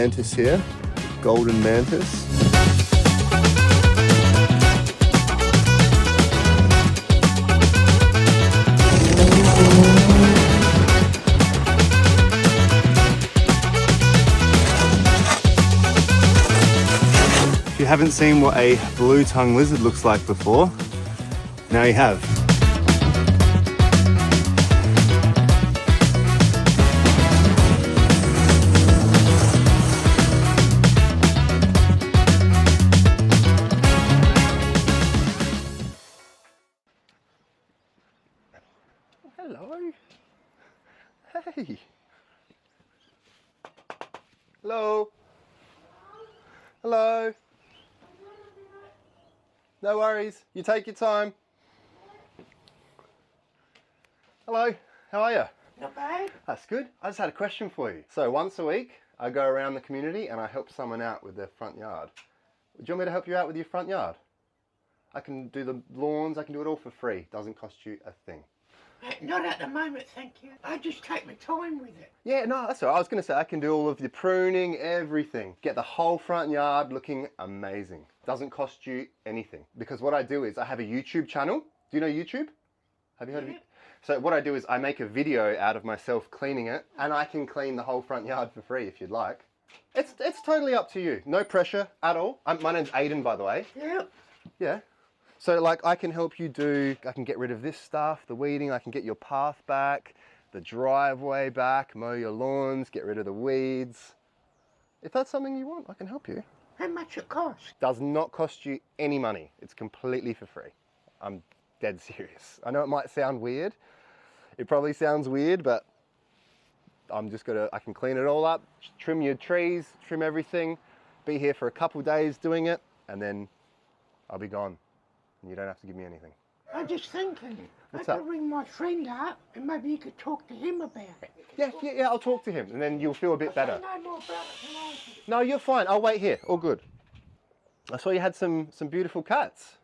mantis here, golden mantis. If you haven't seen what a blue-tongued lizard looks like before, now you have. Hello. Hey. Hello. Hello. No worries. You take your time. Hello. How are you? Not bad. That's good. I just had a question for you. So once a week, I go around the community and I help someone out with their front yard. Do you want me to help you out with your front yard? I can do the lawns. I can do it all for free. Doesn't cost you a thing. Not at the moment, thank you. I just take my time with it. Yeah, no, that's all right. I was going to say I can do all of the pruning, everything. Get the whole front yard looking amazing. Doesn't cost you anything. Because what I do is I have a YouTube channel. Do you know YouTube? Have you heard of it? So what I do is I make a video out of myself cleaning it, and I can clean the whole front yard for free if you'd like. It's totally up to you. No pressure at all. My name's Aiden, by the way. Yeah. Yeah. So like I can help you I can get rid of this stuff, the weeding, I can get your path back, the driveway back, mow your lawns, get rid of the weeds. If that's something you want, I can help you. How much it costs? Does not cost you any money. It's completely for free. I'm dead serious. I know it might sound weird. It probably sounds weird, but I can clean it all up, trim your trees, trim everything, be here for a couple days doing it, and then I'll be gone. And you don't have to give me anything. I'm just thinking. What's I up? could ring my friend up and maybe you could talk to him about it. Yeah, I'll talk to him and then you'll feel a bit better. I know more about it than I do. No, you're fine. I'll wait here. All good. I saw you had some beautiful cats.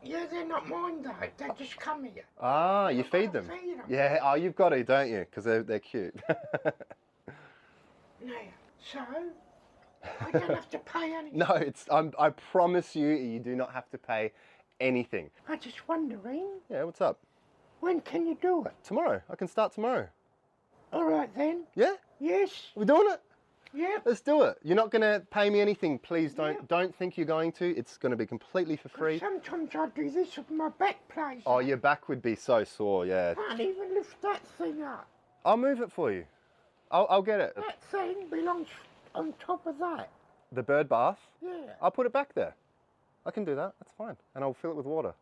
Yeah, they're not mine though. They just come here. Ah, you feed them? Feed them. Yeah, oh, you've got to, don't you? Because they're cute. Now, so I don't have to pay anything. No, I promise you do not have to pay anything. I'm just wondering, Yeah, what's up? when can you do it? Tomorrow. I can start tomorrow. All right then. Yeah? Yes. We're doing it? Yep. Let's do it. You're not going to pay me anything. Please don't think you're going to. It's going to be completely for free. Sometimes I do this with my back plays. Oh, your back would be so sore, yeah. I can't even lift that thing up. I'll move it for you. I'll get it. That thing belongs on top of that. The bird bath? Yeah. I'll put it back there. I can do that. That's fine. And I'll fill it with water.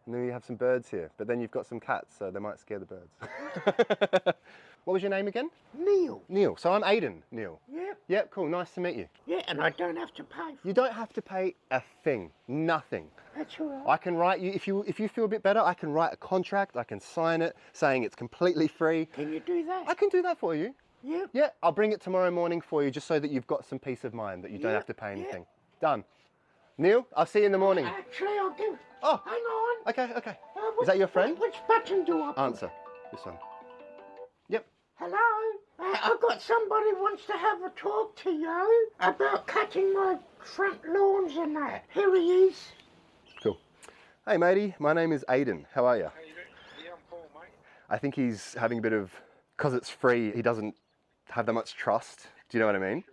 And then you have some birds here. But then you've got some cats, so they might scare the birds. What was your name again? Neil. Neil. So I'm Aiden, Neil. Yep. Yep, cool. Nice to meet you. Yeah, and I don't have to pay for You don't have to pay a thing. Nothing. That's all right. I can write you, if you feel a bit better, I can write a contract. I can sign it saying it's completely free. Can you do that? I can do that for you. Yep. Yeah, I'll bring it tomorrow morning for you just so that you've got some peace of mind that you don't Yeah, have to pay yeah. anything. Done. Neil, I'll see you in the morning. Actually, I'll give... Oh. Hang on. Okay. Which- that your friend? Which button do I push? Answer. This one. Yep. Hello? I've got somebody wants to have a talk to you about cutting my front lawns and that. Here he is. Cool. Hey, matey. My name is Aiden. How are you? How you doing? Yeah, I'm cool, mate. I think he's having a bit of... Because it's free, he doesn't have that much trust. Do you know what I mean?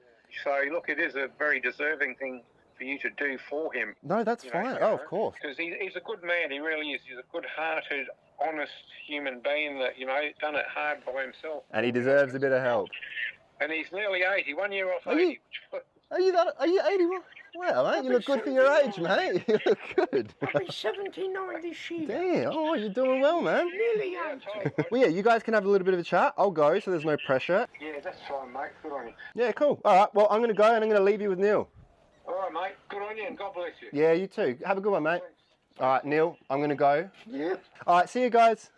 So, look, it is a very deserving thing for you to do for him. No, that's fine. Oh, of course. Because he's a good man, he really is. He's a good-hearted, honest human being that, done it hard by himself. And he deserves a bit of help. And he's nearly 80, 1 year off Are you- 80. Are you 81? Well, mate, you look good for your age, mate. You look good. I'll be 79 this year. Damn, oh, you're doing well, man. Nearly Yeah, 80. totally. Well, yeah, you guys can have a little bit of a chat. I'll go, so there's no pressure. Yeah, that's fine, mate. Good on you. Yeah, cool. All right, well, I'm going to go and I'm going to leave you with Neil. All right, mate. Good on you, and God bless you. Yeah, you too. Have a good one, mate. All right, Neil, I'm going to go. Yep. All right, see you guys.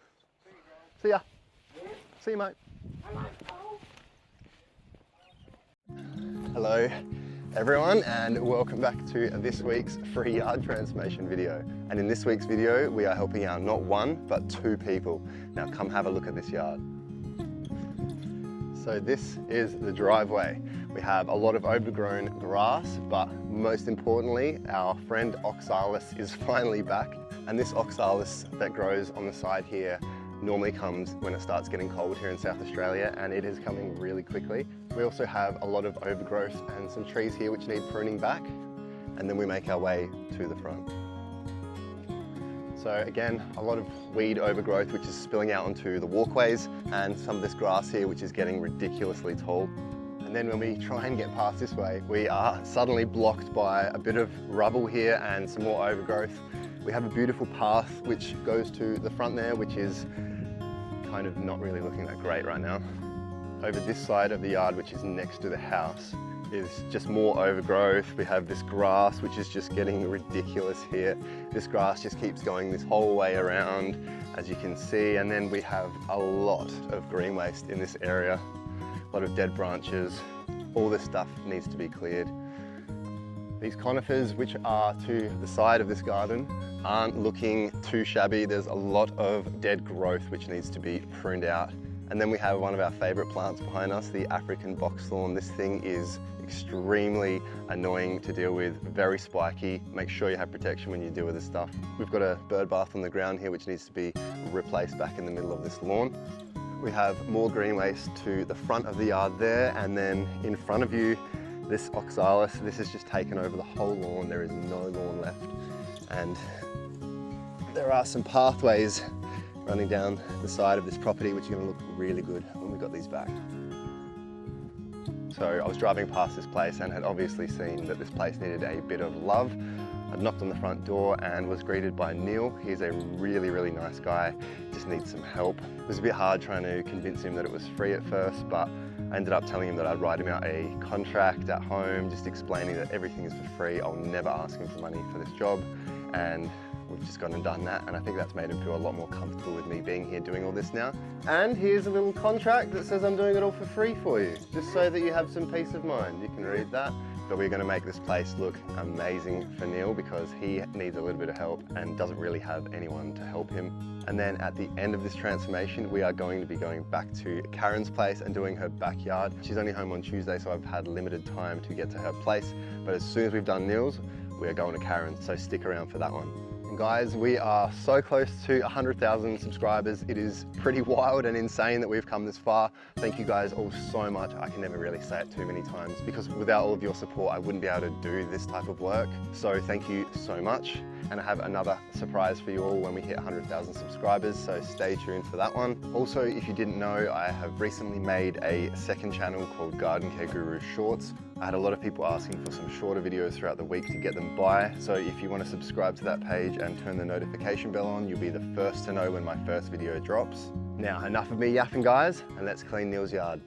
See ya. See you, mate. Hello, Paul. Hello, everyone, and welcome back to this week's free yard transformation video. And in this week's video, we are helping out not one, but two people. Now come have a look at this yard. So this is the driveway. We have a lot of overgrown grass, but most importantly, our friend Oxalis is finally back. And this Oxalis that grows on the side here normally comes when it starts getting cold here in South Australia, and it is coming really quickly. We also have a lot of overgrowth and some trees here which need pruning back, and then we make our way to the front. So again, a lot of weed overgrowth which is spilling out onto the walkways, and some of this grass here which is getting ridiculously tall. And then when we try and get past this way, we are suddenly blocked by a bit of rubble here and some more overgrowth. We have a beautiful path which goes to the front there, which is kind of not really looking that great right now. Over this side of the yard, which is next to the house, is just more overgrowth. We have this grass which is just getting ridiculous here. This grass just keeps going this whole way around, as you can see, and then we have a lot of green waste in this area. A lot of dead branches. All this stuff needs to be cleared. These conifers, which are to the side of this garden, aren't looking too shabby. There's a lot of dead growth which needs to be pruned out. And then we have one of our favorite plants behind us, the African box thorn. This thing is extremely annoying to deal with, very spiky. Make sure you have protection when you deal with this stuff. We've got a bird bath on the ground here which needs to be replaced back in the middle of this lawn. We have more green waste to the front of the yard there, and then in front of you, this Oxalis. This has just taken over the whole lawn. There is no lawn left. And there are some pathways running down the side of this property, which are going to look really good when we got these back. So I was driving past this place and had obviously seen that this place needed a bit of love. I knocked on the front door and was greeted by Neil. He's a really, really nice guy, just needs some help. It was a bit hard trying to convince him that it was free at first, but I ended up telling him that I'd write him out a contract at home, just explaining that everything is for free. I'll never ask him for money for this job. And we've just gone and done that, and I think that's made him feel a lot more comfortable with me being here doing all this now. And here's a little contract that says I'm doing it all for free for you, just so that you have some peace of mind. You can read that. But we're going to make this place look amazing for Neil because he needs a little bit of help and doesn't really have anyone to help him. And then at the end of this transformation, we are going to be going back to Karen's place and doing her backyard. She's only home on Tuesday, so I've had limited time to get to her place. But as soon as we've done Neil's, we are going to Karen's, so stick around for that one. And guys, we are so close to 100,000 subscribers. It is pretty wild and insane that we've come this far. Thank you guys all so much. I can never really say it too many times because without all of your support, I wouldn't be able to do this type of work. So thank you so much. And I have another surprise for you all when we hit 100,000 subscribers, so stay tuned for that one. Also, if you didn't know, I have recently made a second channel called Garden Care Guru Shorts. I had a lot of people asking for some shorter videos throughout the week to get them by, so if you want to subscribe to that page and turn the notification bell on, you'll be the first to know when my first video drops. Now, enough of me yapping, guys, and let's clean Neil's yard.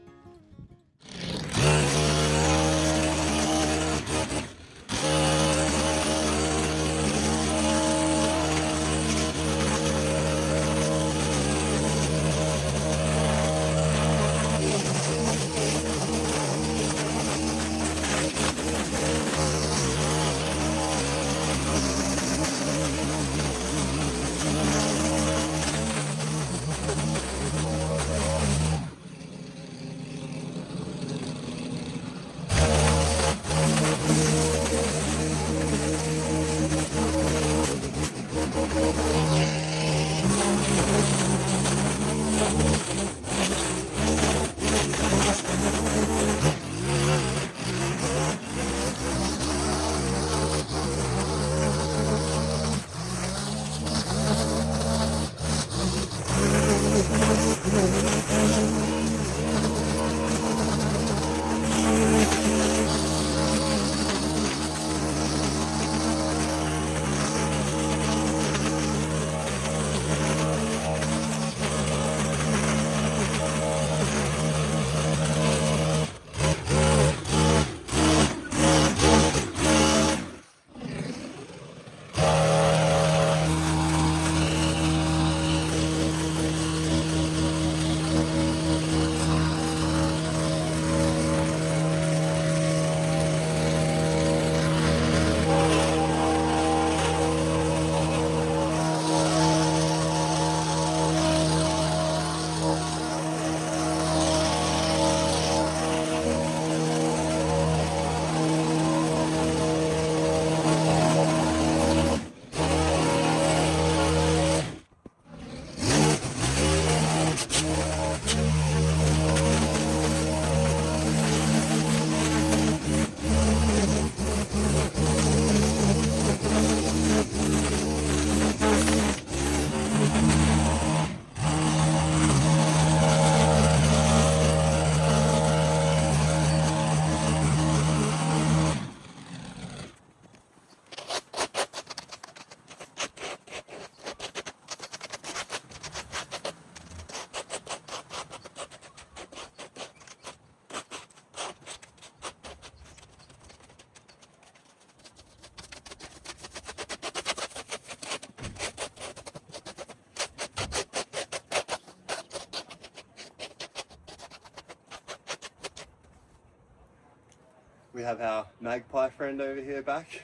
We have our magpie friend over here back,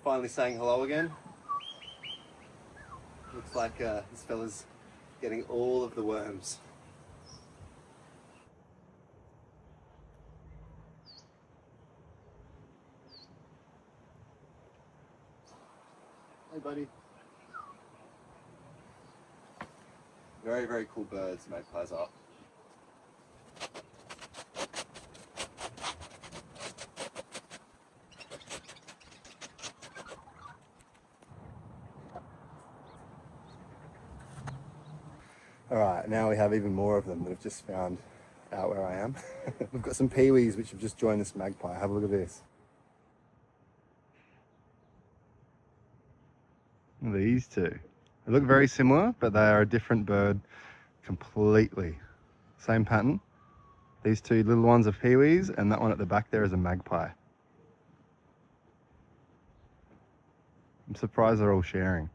finally saying hello again. Looks like this fella's getting all of the worms. Hey buddy. Very, very cool birds, magpies are. Alright, now we have even more of them that have just found out where I am. We've got some peewees which have just joined this magpie. Have a look at this. These two. They look very similar, but they are a different bird completely. Same pattern. These two little ones are peewees, and that one at the back there is a magpie. I'm surprised they're all sharing.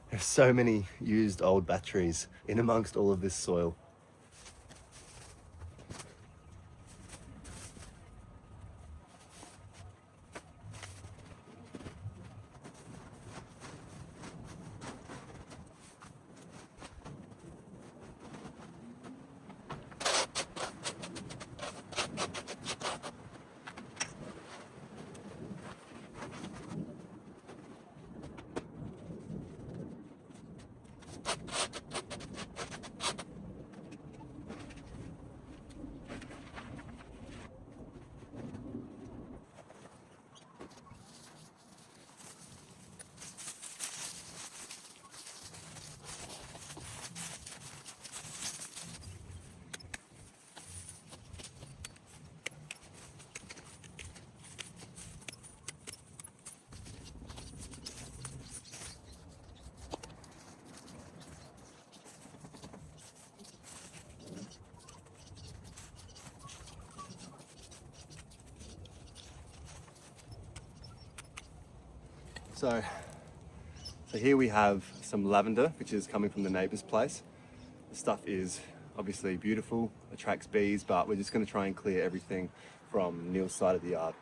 There's so many used old batteries in amongst all of this soil. So here we have some lavender, which is coming from the neighbour's place. The stuff is obviously beautiful, attracts bees, but we're just going to try and clear everything from Neil's side of the yard.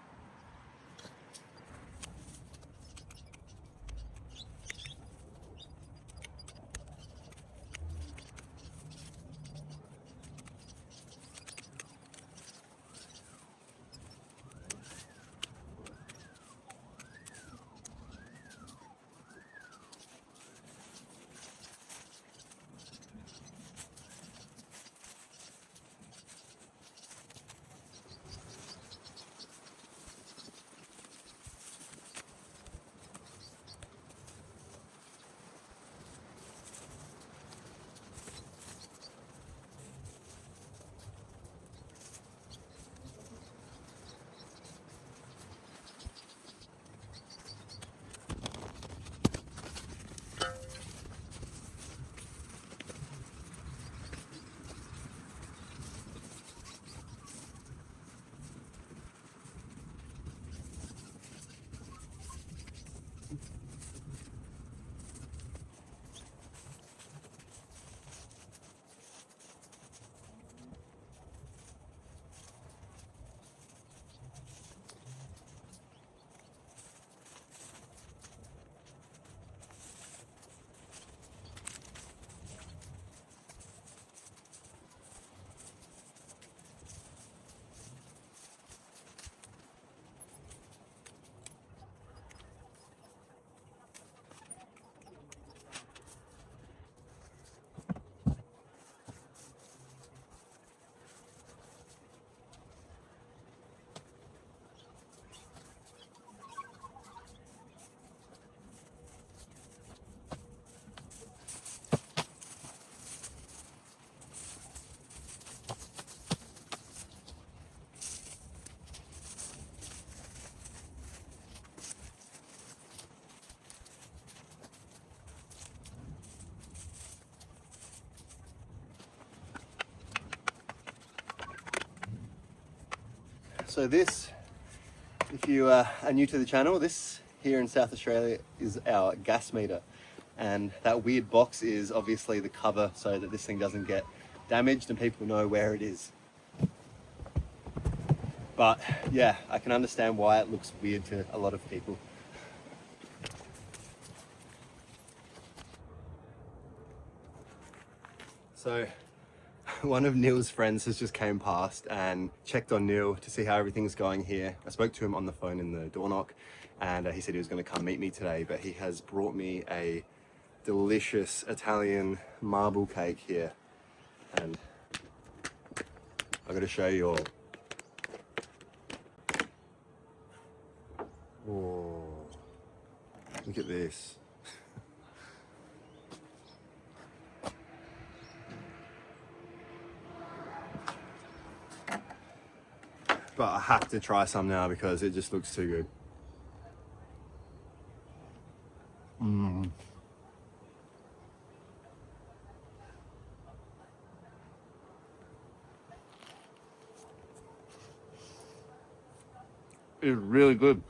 So this, if you are new to the channel, this here in South Australia is our gas meter. And that weird box is obviously the cover so that this thing doesn't get damaged and people know where it is. But yeah, I can understand why it looks weird to a lot of people. So one of Neil's friends has just came past and checked on Neil to see how everything's going here. I spoke to him on the phone in the door knock, and he said he was going to come meet me today, but he has brought me a delicious Italian marble cake here, and I've got to show you all. Oh, look at this. But I have to try some now because it just looks too good. It's really good.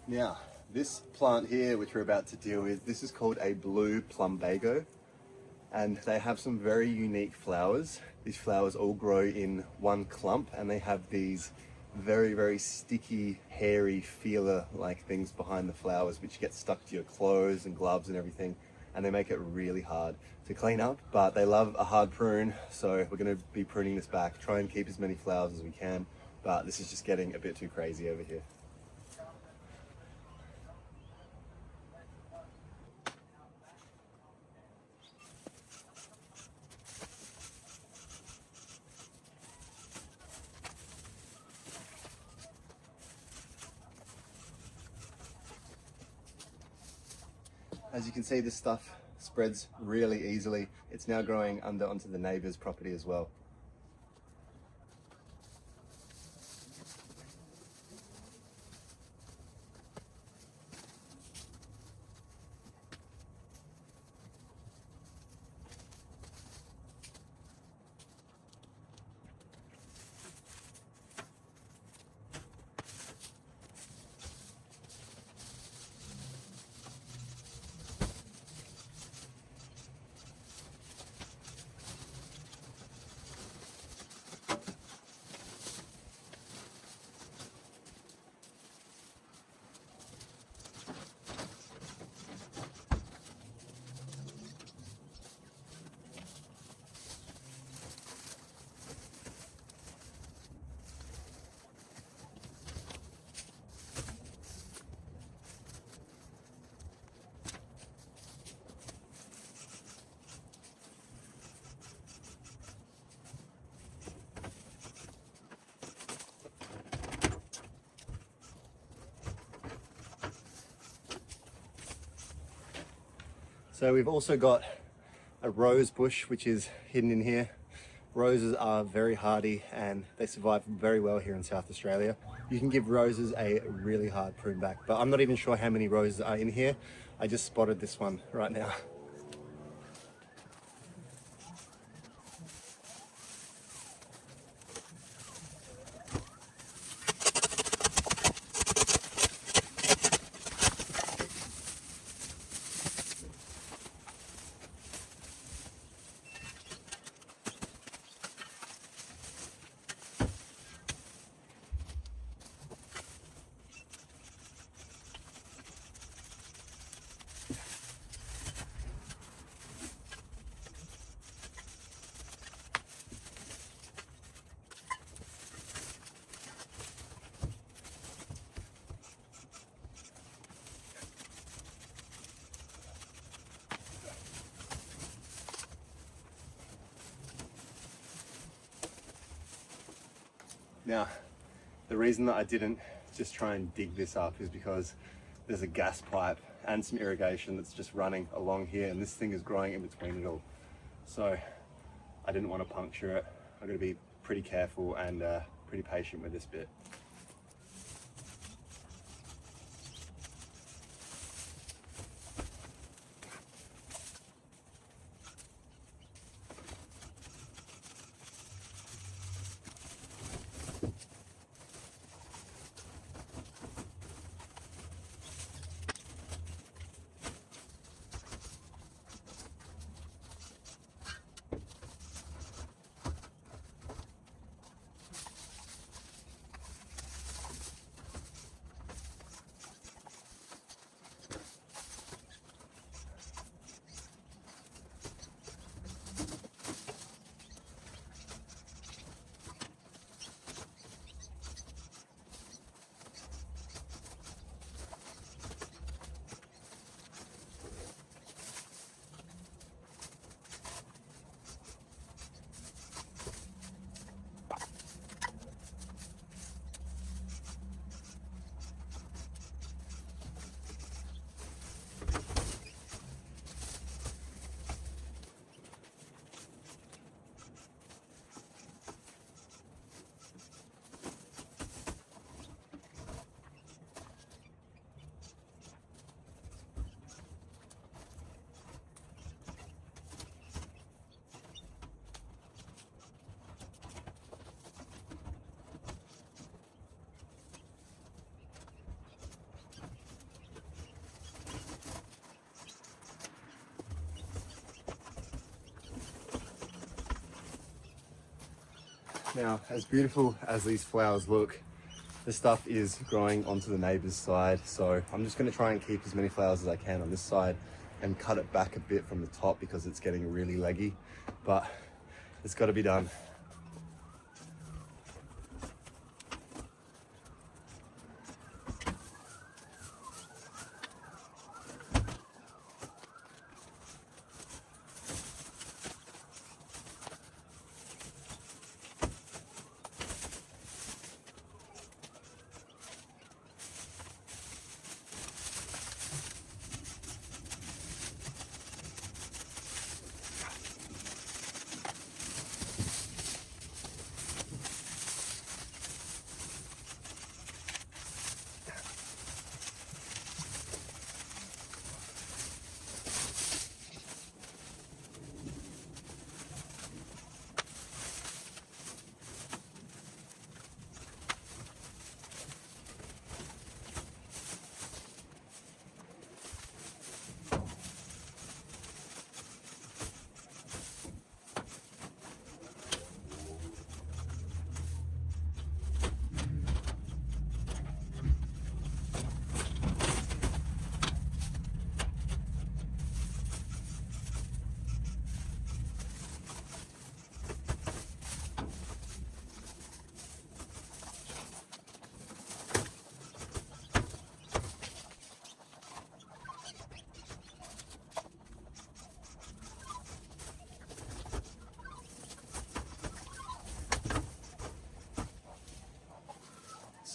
Now, this plant here, which we're about to deal with, this is called a blue plumbago, and they have some very unique flowers. These flowers all grow in one clump, and they have these very, very sticky, hairy, feeler-like things behind the flowers, which get stuck to your clothes and gloves and everything, and they make it really hard to clean up, but they love a hard prune, so we're going to be pruning this back, try and keep as many flowers as we can, but this is just getting a bit too crazy over here. As you can see, this stuff spreads really easily. It's now growing onto the neighbor's property as well. So we've also got a rose bush which is hidden in here. Roses are very hardy and they survive very well here in South Australia. You can give roses a really hard prune back, but I'm not even sure how many roses are in here. I just spotted this one right now. Now, the reason that I didn't just try and dig this up is because there's a gas pipe and some irrigation that's just running along here, and this thing is growing in between it all. So I didn't want to puncture it. I've got to be pretty careful and pretty patient with this bit. Now, as beautiful as these flowers look, this stuff is growing onto the neighbor's side. So I'm just going to try and keep as many flowers as I can on this side and cut it back a bit from the top because it's getting really leggy, but it's got to be done.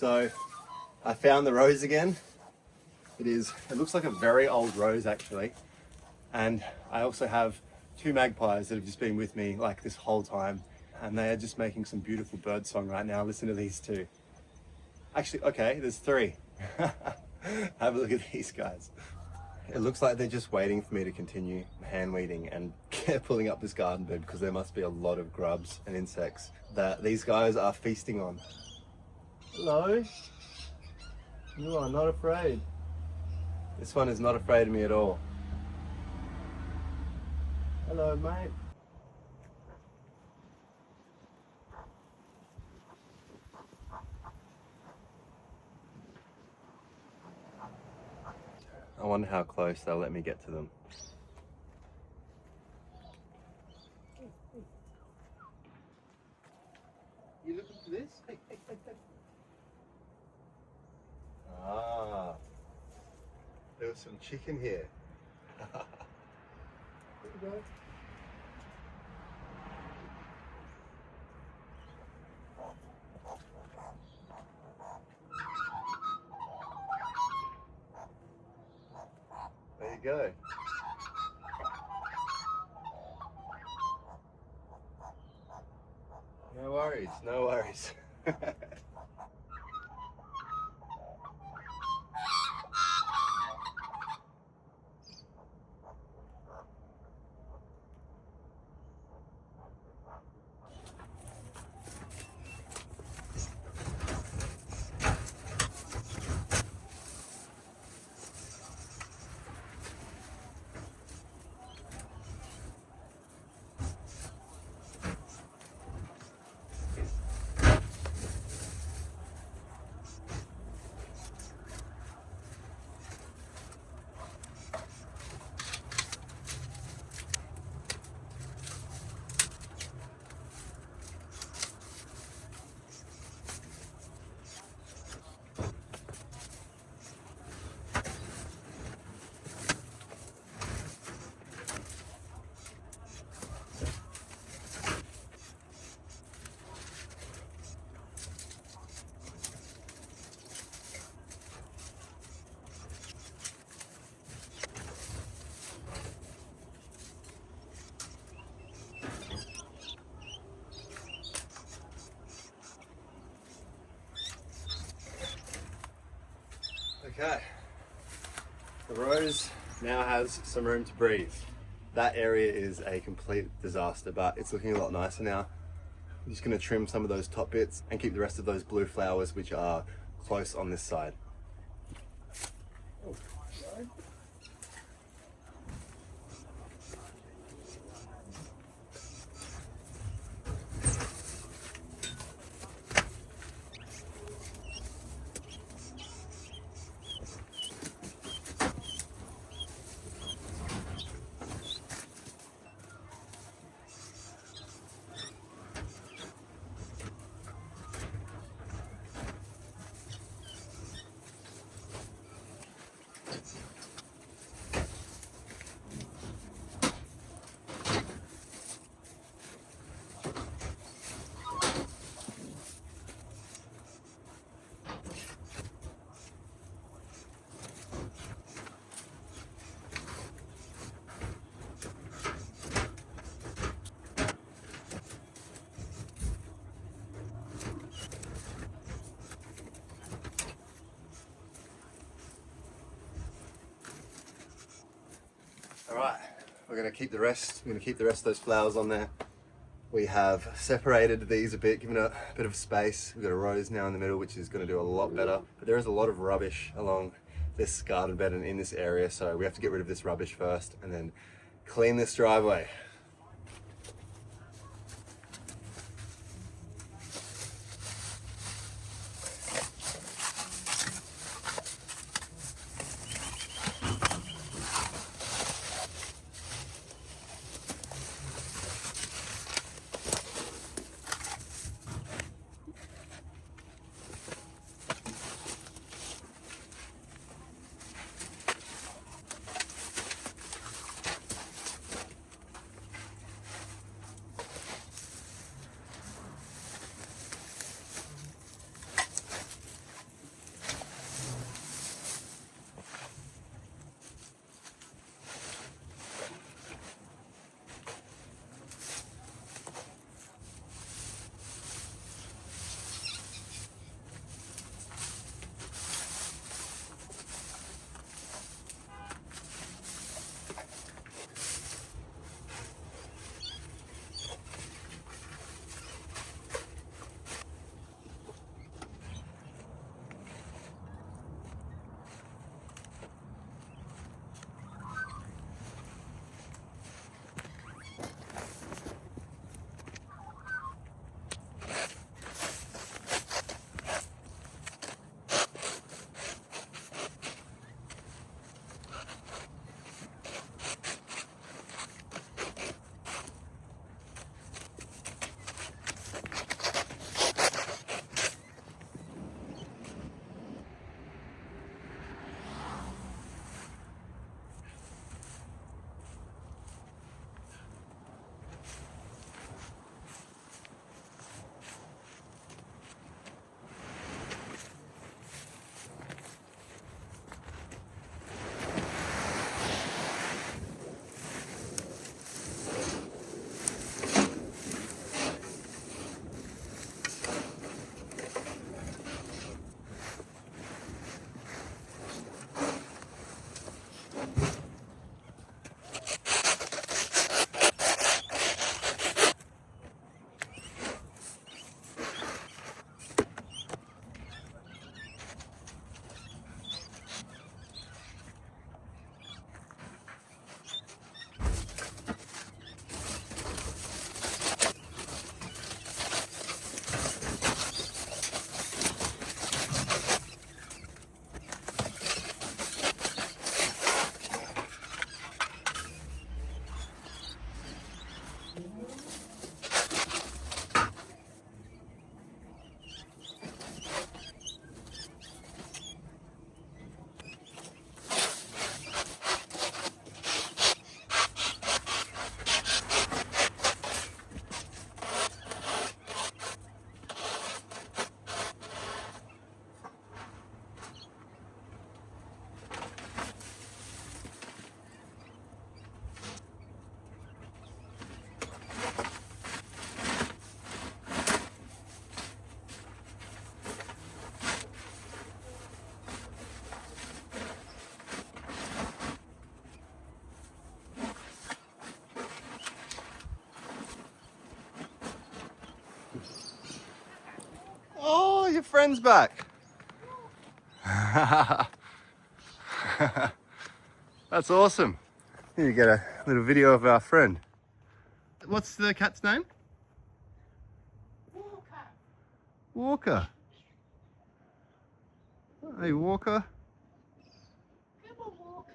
So I found the rose again. It looks like a very old rose actually. And I also have 2 magpies that have just been with me like this whole time. And they are just making some beautiful bird song right now. Listen to these 2. Actually, okay, there's 3. Have a look at these guys. It looks like they're just waiting for me to continue hand weeding and pulling up this garden bed because there must be a lot of grubs and insects that these guys are feasting on. Hello? You are not afraid. This one is not afraid of me at all. Hello, mate. I wonder how close they'll let me get to them. You looking for this? Ah, there was some chicken here. There you go. There you go. No worries, no worries. Okay, the rose now has some room to breathe. That area is a complete disaster, but it's looking a lot nicer now. I'm just going to trim some of those top bits and keep the rest of those blue flowers which are close on this side. Oh, sorry. All right, we're going to keep the rest. We're going to keep the rest of those flowers on there. We have separated these a bit, given a bit of space. We've got a rose now in the middle, which is going to do a lot better. But there is a lot of rubbish along this garden bed and in this area, so we have to get rid of this rubbish first and then clean this driveway. friends back. That's awesome. Here you get a little video of our friend. What's the cat's name? Walker. Walker. Hey, Walker. Come on, Walker.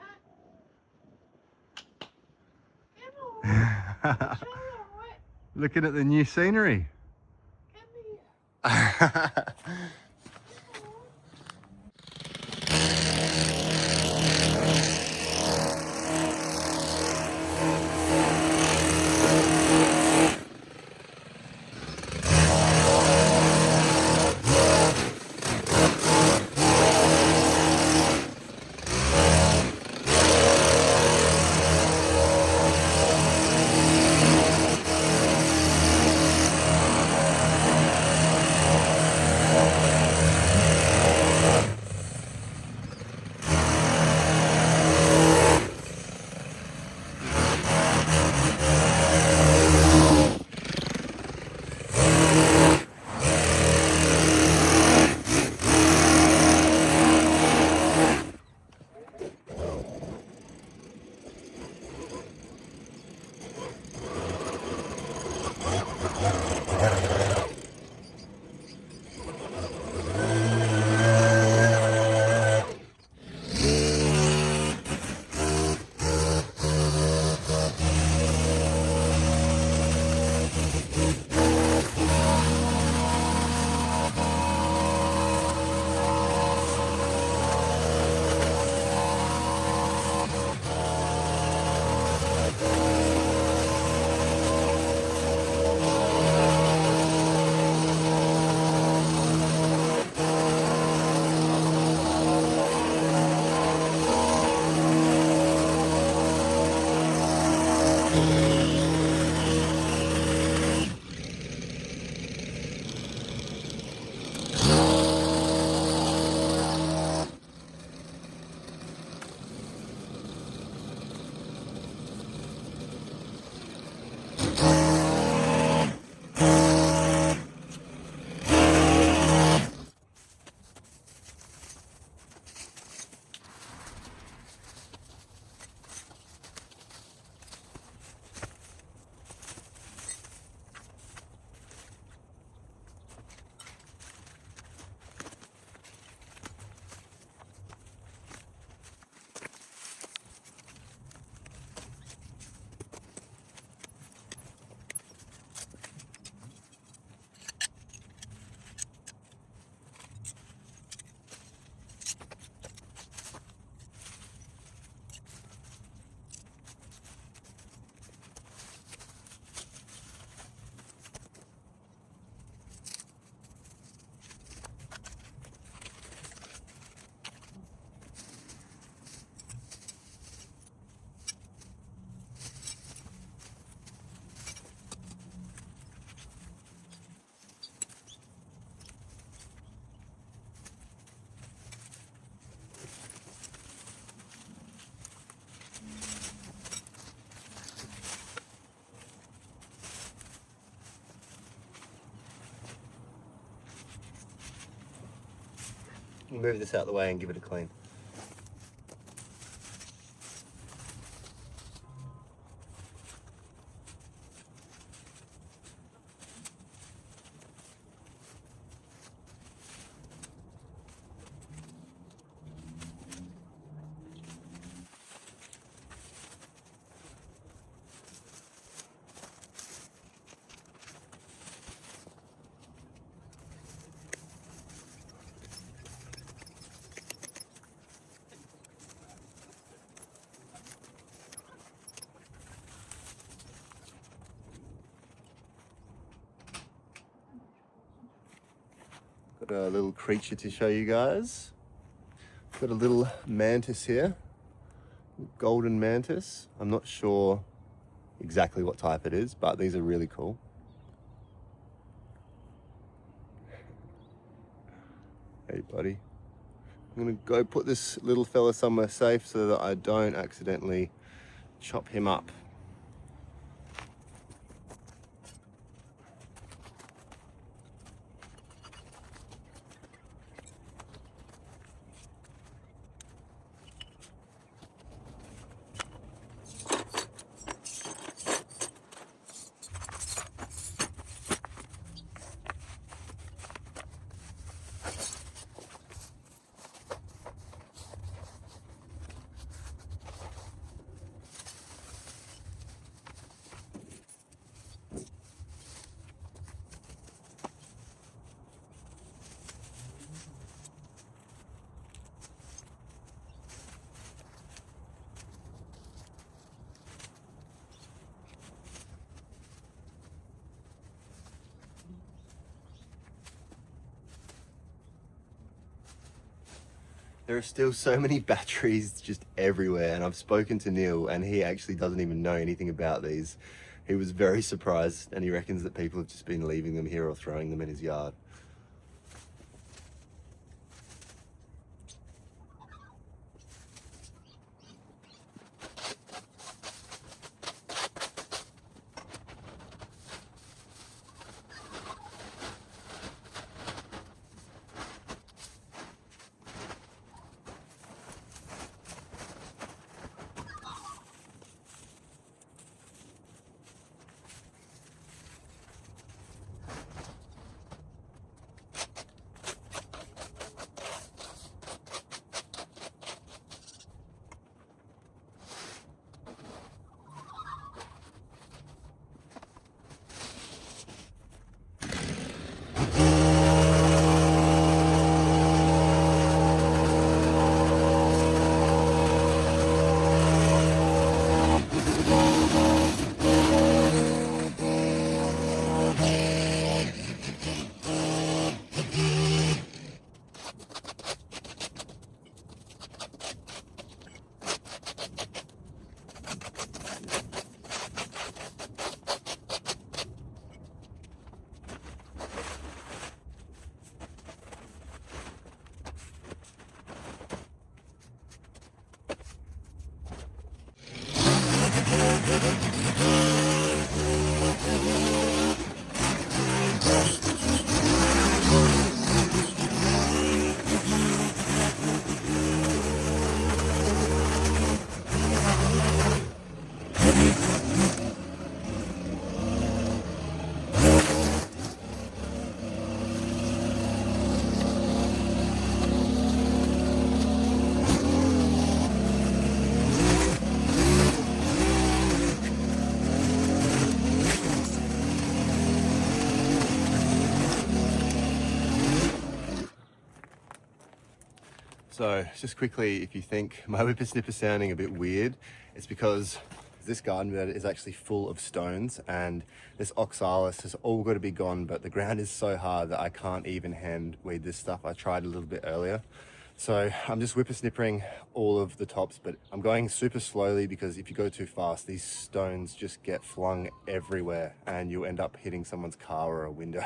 Come on. It's all right. Looking at the new scenery. Come here. Move this out of the way and give it a clean. Got a little creature to show you guys. Got a little mantis here, golden mantis. I'm not sure exactly what type it is, but these are really cool. Hey buddy. I'm gonna go put this little fella somewhere safe so that I don't accidentally chop him up. There are still so many batteries just everywhere, and I've spoken to Neil and he actually doesn't even know anything about these. He was very surprised and he reckons that people have just been leaving them here or throwing them in his yard. So just quickly, if you think my whippersnipper sounding a bit weird, it's because this garden bed is actually full of stones and this oxalis has all got to be gone, but the ground is so hard that I can't even hand weed this stuff. I tried a little bit earlier. So I'm just whippersnippering all of the tops, but I'm going super slowly because if you go too fast, these stones just get flung everywhere and you'll end up hitting someone's car or a window.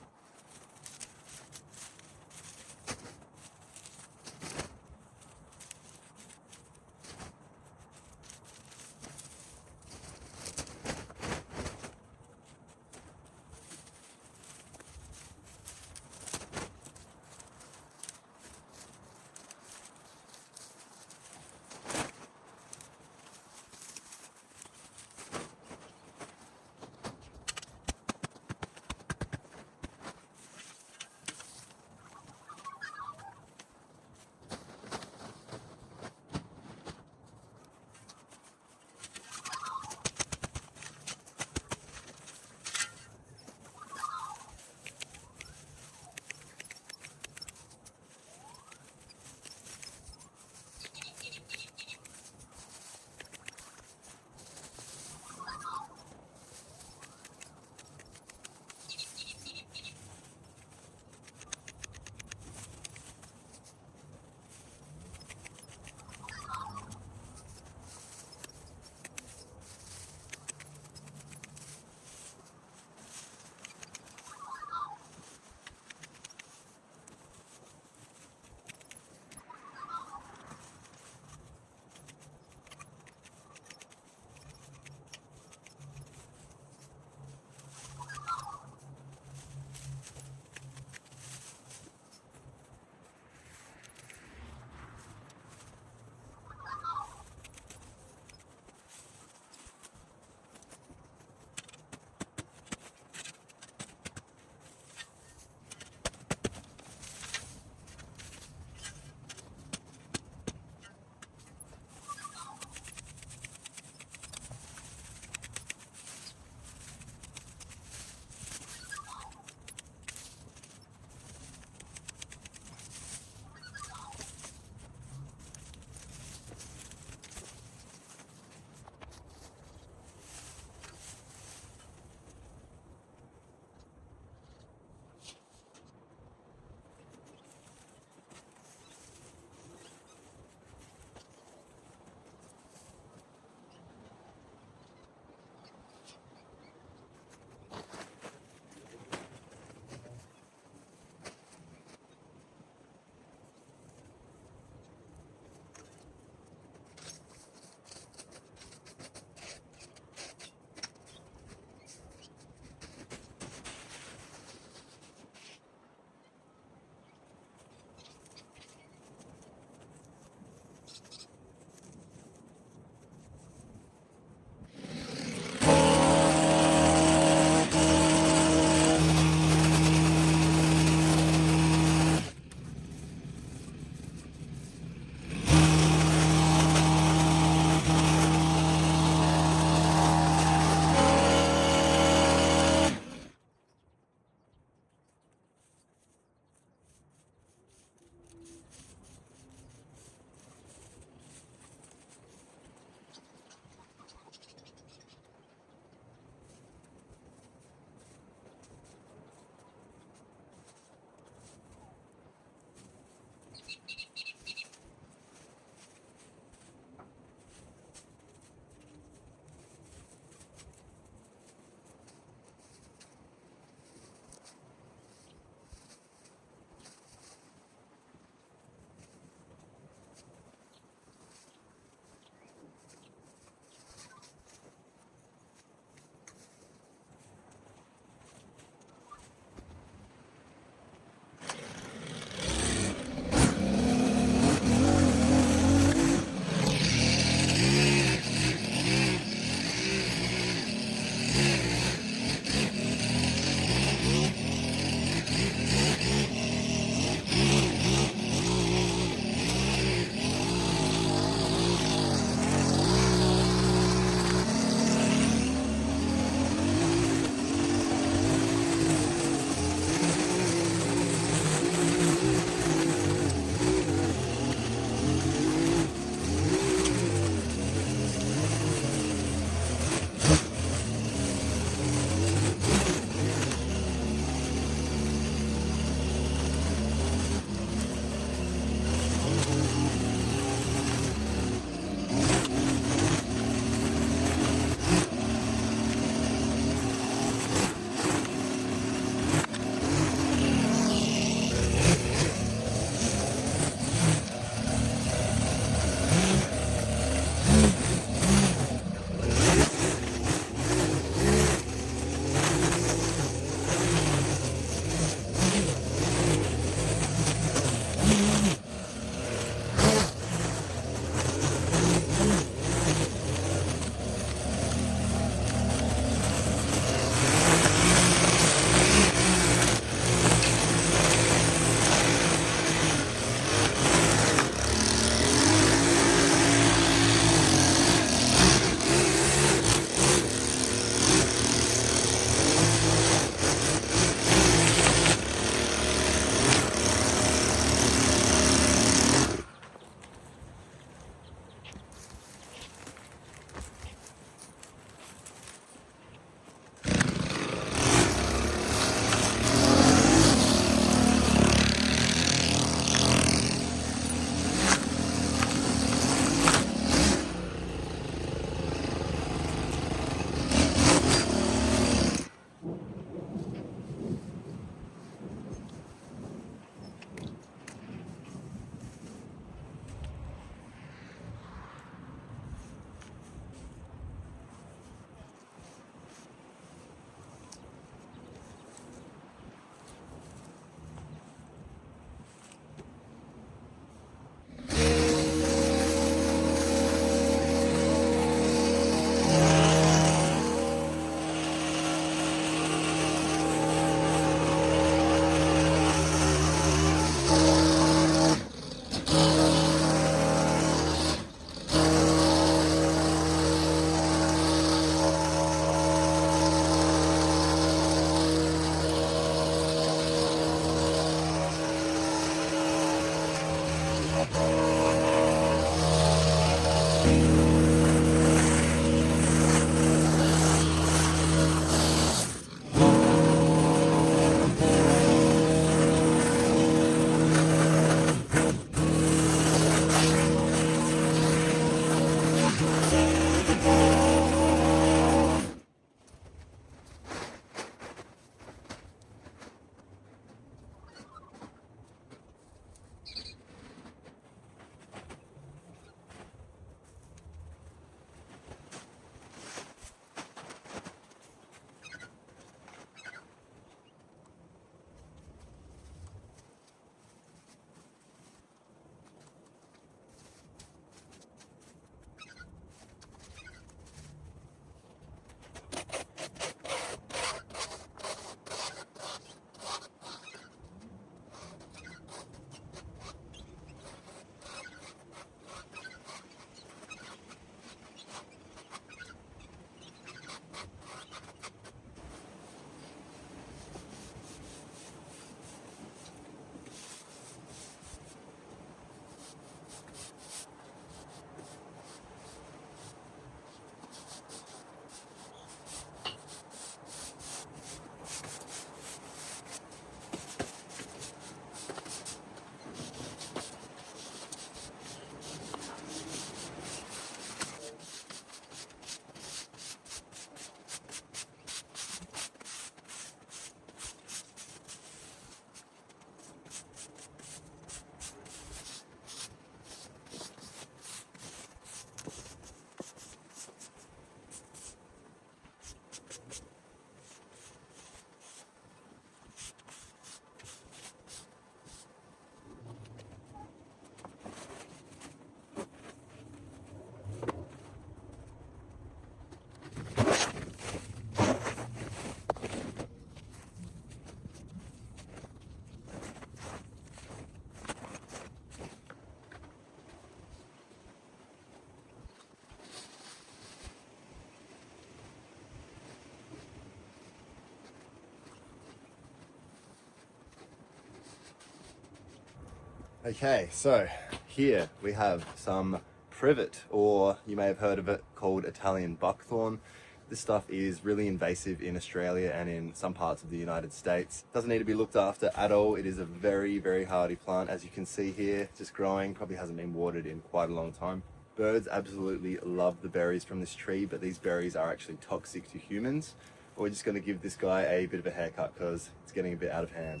Okay, so here we have some privet, or you may have heard of it called Italian buckthorn. This stuff is really invasive in Australia and in some parts of the United States. Doesn't need to be looked after at all. It is a very, very hardy plant. As you can see here, just growing, probably hasn't been watered in quite a long time. Birds absolutely love the berries from this tree, but these berries are actually toxic to humans. We're just going to give this guy a bit of a haircut because it's getting a bit out of hand.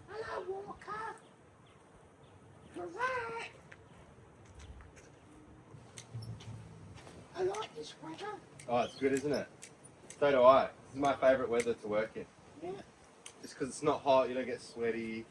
Hello, Walker. For that. I like this weather. Oh, it's good, isn't it? So do I. This is my favourite weather to work in. Yeah. Just because it's not hot, you don't get sweaty.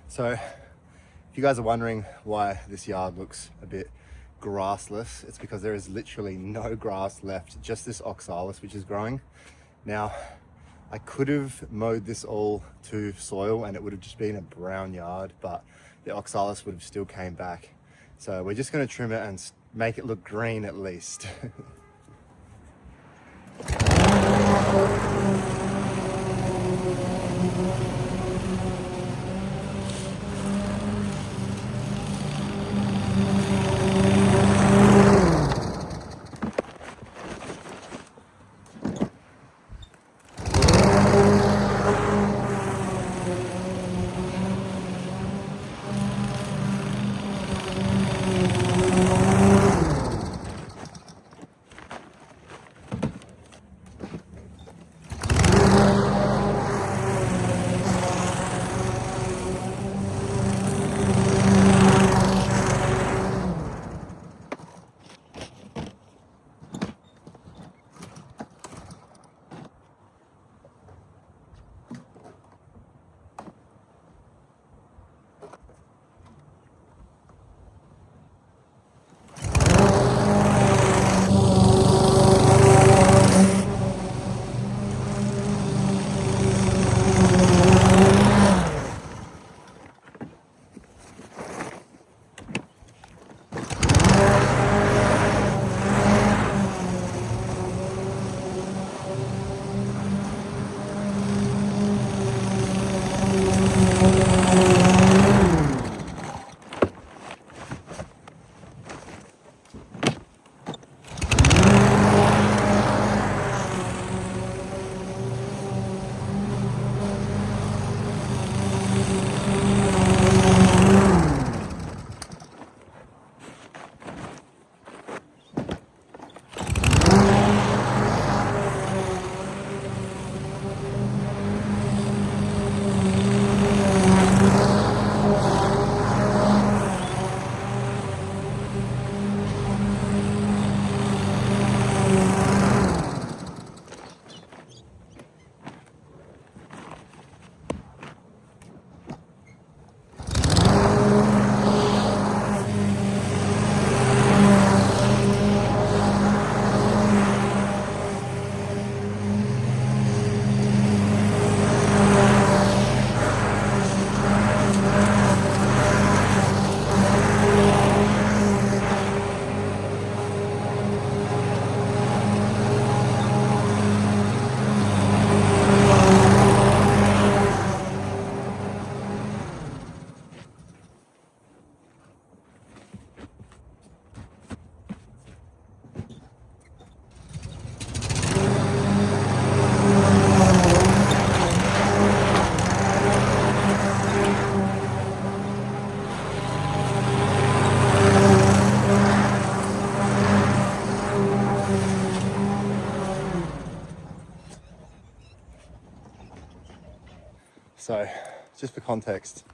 So if you guys are wondering why this yard looks a bit grassless, it's because there is literally no grass left, just this oxalis which is growing. Now, I could have mowed this all to soil and it would have just been a brown yard, but the oxalis would have still came back. So we're just going to trim it and make it look green at least. So, just for context,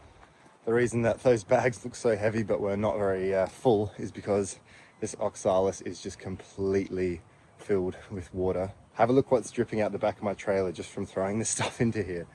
the reason that those bags look so heavy but were not very full is because this oxalis is just completely filled with water. Have a look what's dripping out the back of my trailer just from throwing this stuff into here.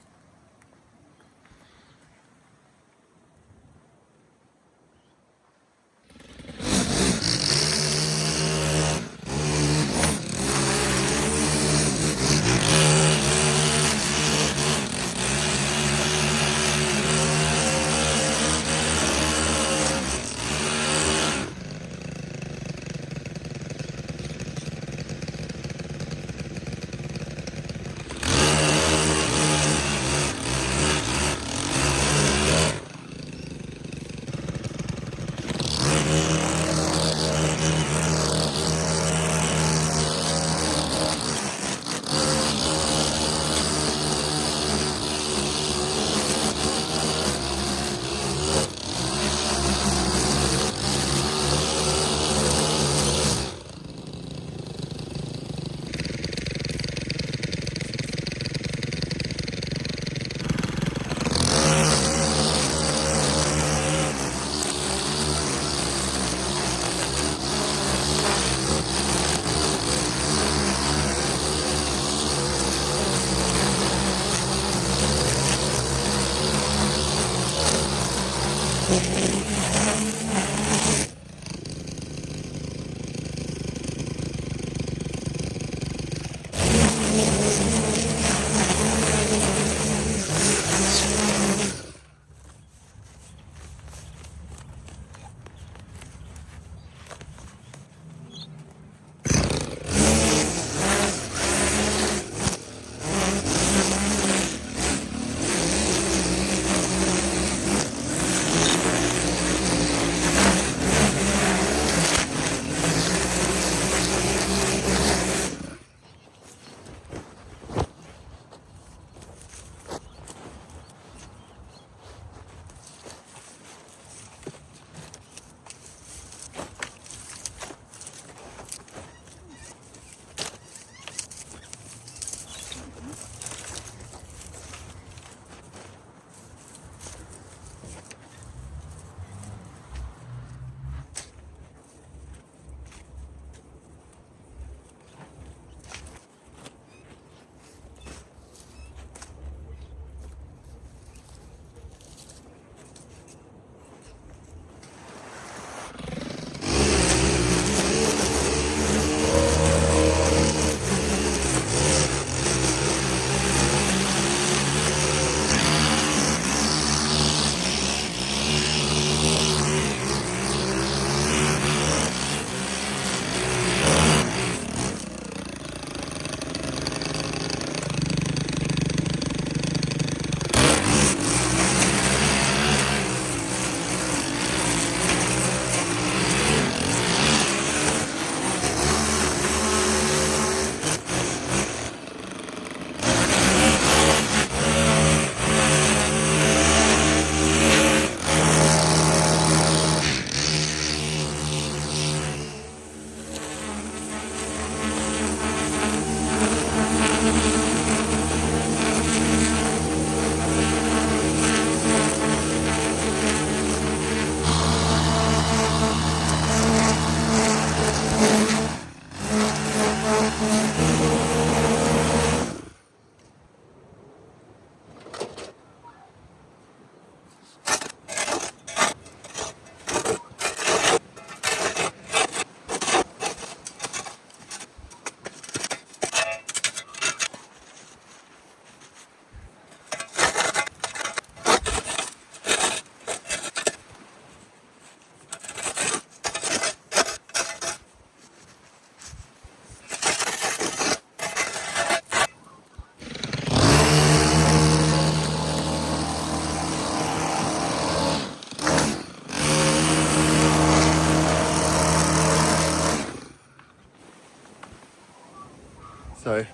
So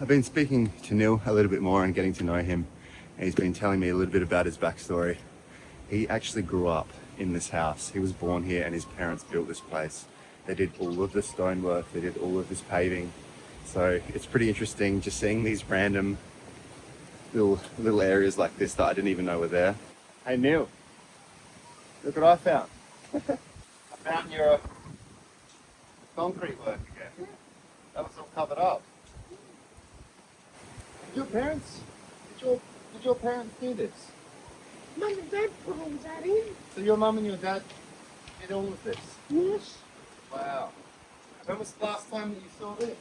I've been speaking to Neil a little bit more and getting to know him, and he's been telling me a little bit about his backstory. He actually grew up in this house. He was born here and his parents built this place. They did all of the stonework, they did all of this paving. So it's pretty interesting just seeing these random little areas like this that I didn't even know were there. Hey Neil, look what I found. I found your concrete work again. That was all covered up. Did your parents do this? Mum and Dad put all that in. So your mum and your dad did all of this? Yes. Wow. When was the last time that you saw this?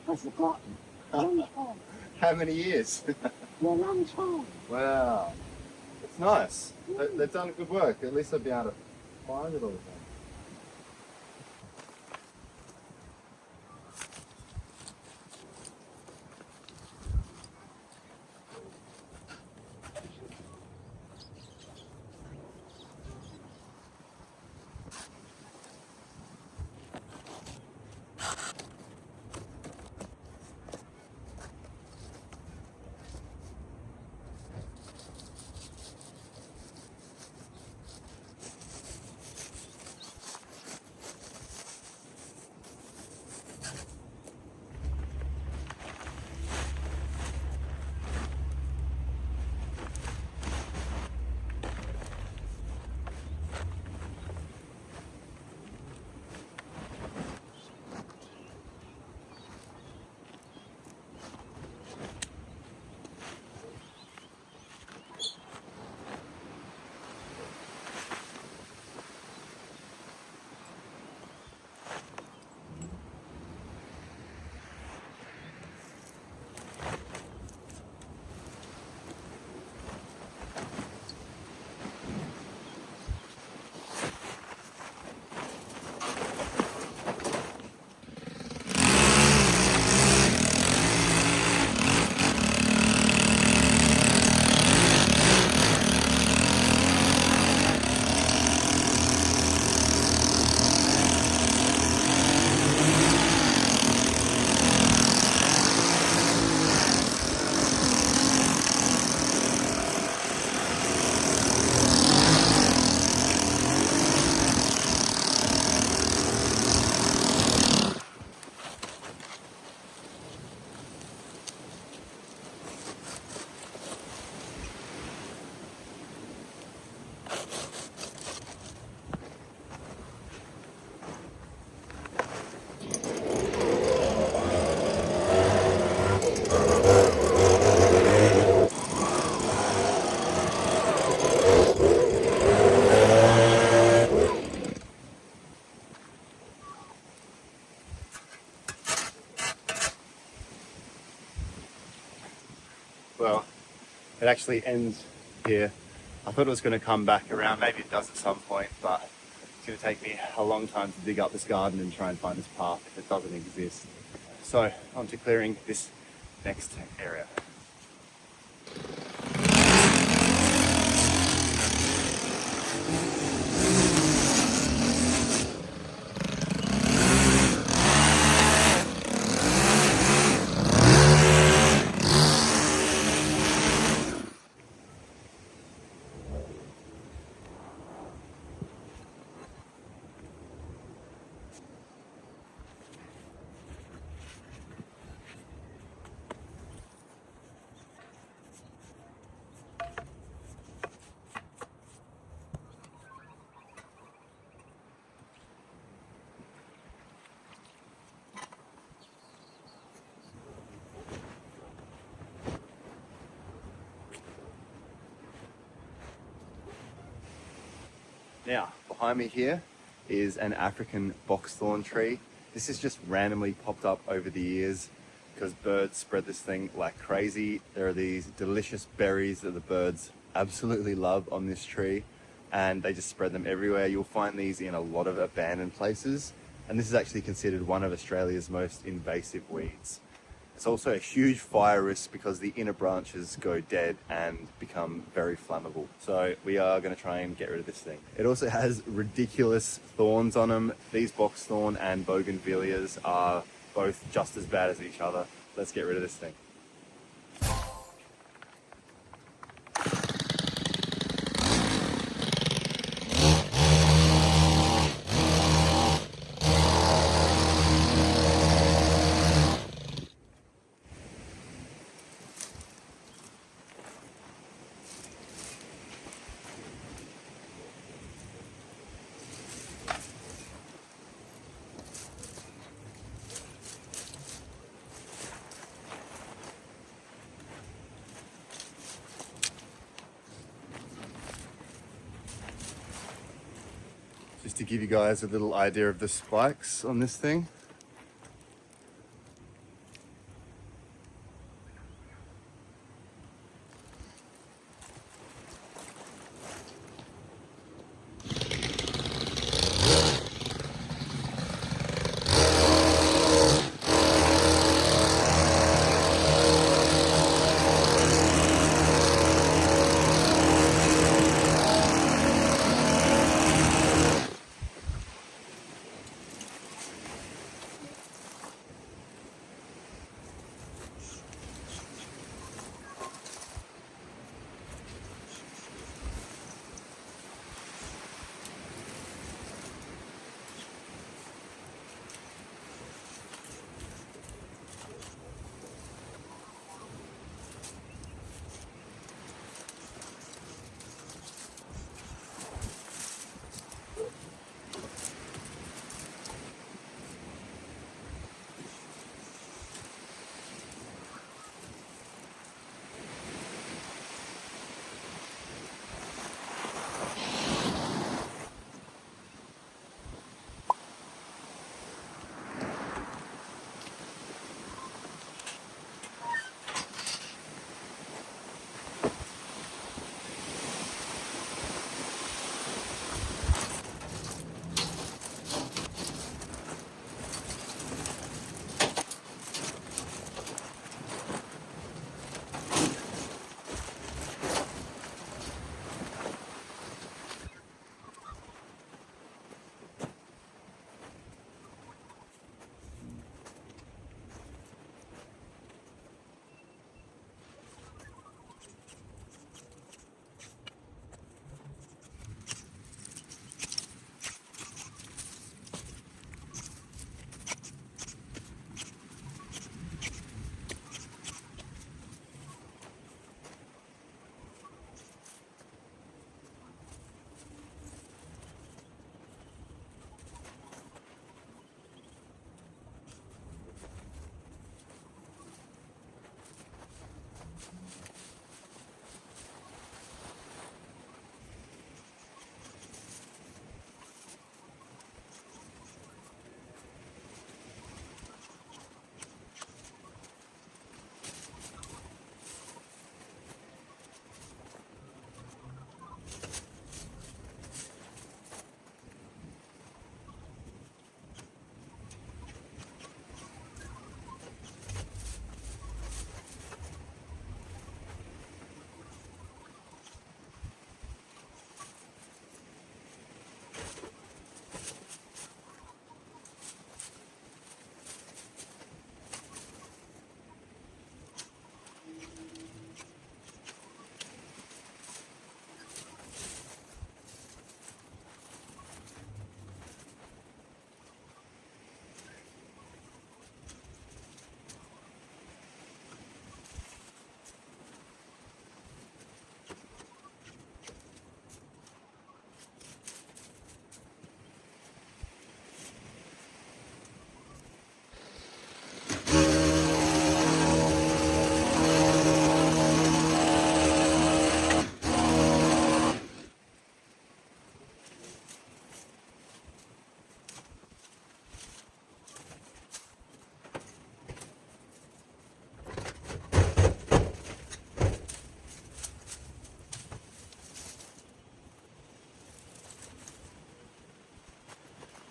I've forgotten. Long time. How many years? Yeah, long time. Wow. It's nice. They've done good work. At least they'll be able to find it all again. Well, it actually ends here. I thought it was going to come back around, maybe it does at some point, but it's going to take me a long time to dig up this garden and try and find this path if it doesn't exist. So, on to clearing this next area. Now, behind me here is an African boxthorn tree. This has just randomly popped up over the years because birds spread this thing like crazy. There are these delicious berries that the birds absolutely love on this tree, and they just spread them everywhere. You'll find these in a lot of abandoned places, and this is actually considered one of Australia's most invasive weeds. It's also a huge fire risk because the inner branches go dead and become very flammable. So we are going to try and get rid of this thing. It also has ridiculous thorns on them. These boxthorn and bougainvilleas are both just as bad as each other. Let's get rid of this thing. Just to give you guys a little idea of the spikes on this thing.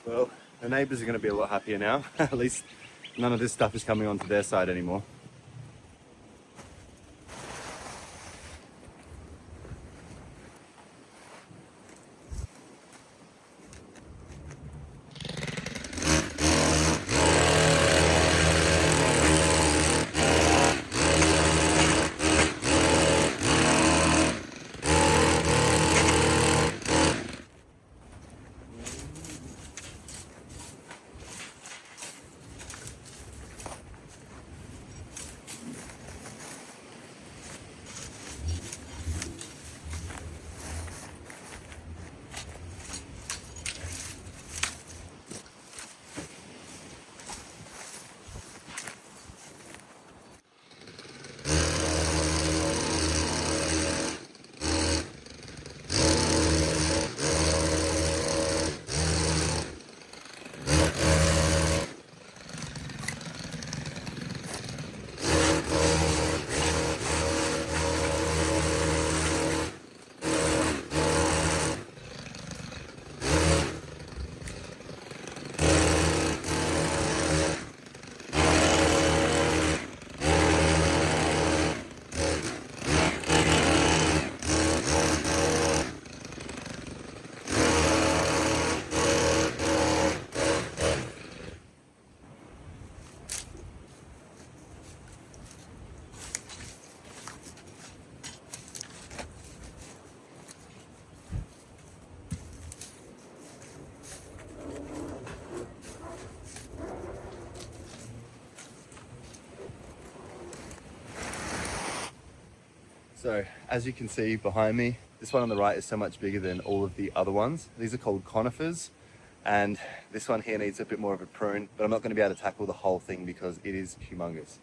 Well, the neighbours are going to be a lot happier now. At least none of this stuff is coming onto their side anymore. So as you can see behind me, this one on the right is so much bigger than all of the other ones. These are called conifers, and this one here needs a bit more of a prune, but I'm not going to be able to tackle the whole thing because it is humongous.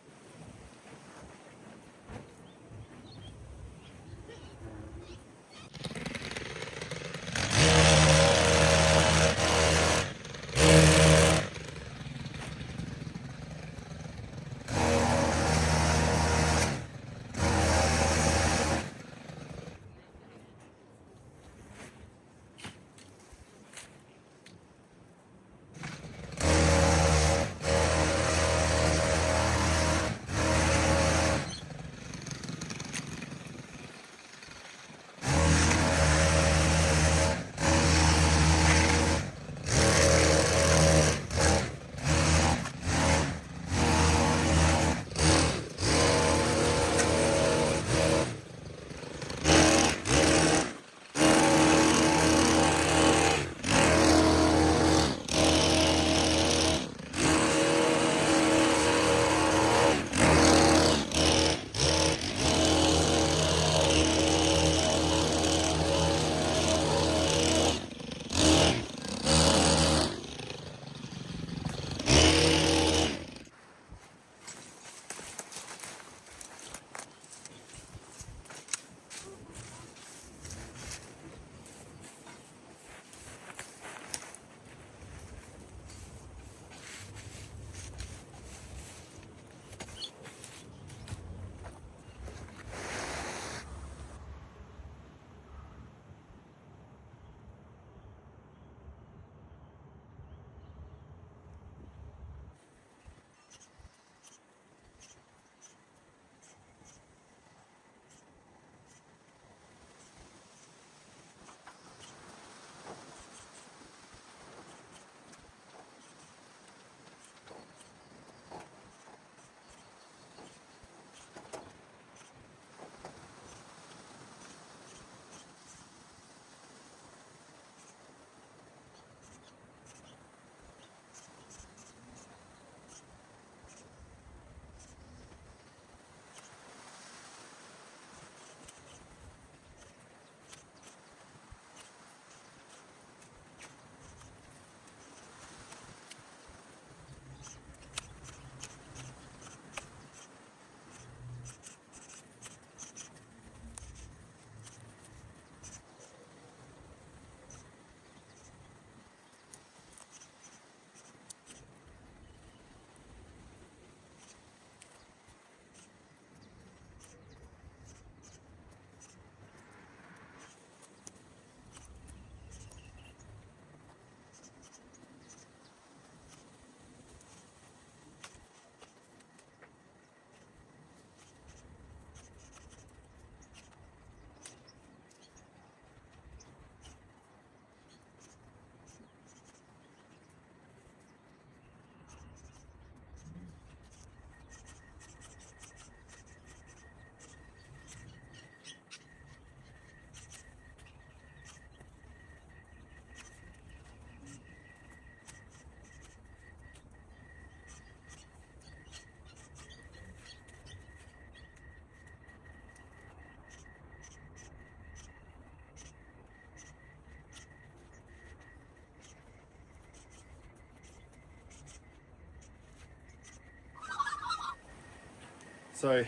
So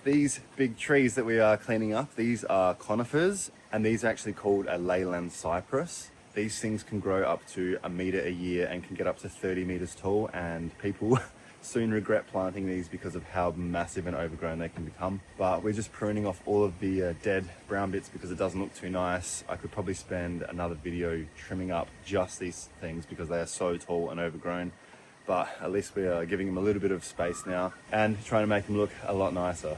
these big trees that we are cleaning up, these are conifers, and these are actually called a leyland cypress. These things can grow up to 1 meter a year and can get up to 30 meters tall, and people soon regret planting these because of how massive and overgrown they can become. But we're just pruning off all of the dead brown bits because it doesn't look too nice. I could probably spend another video trimming up just these things because they are so tall and overgrown. But at least we are giving them a little bit of space now and trying to make them look a lot nicer.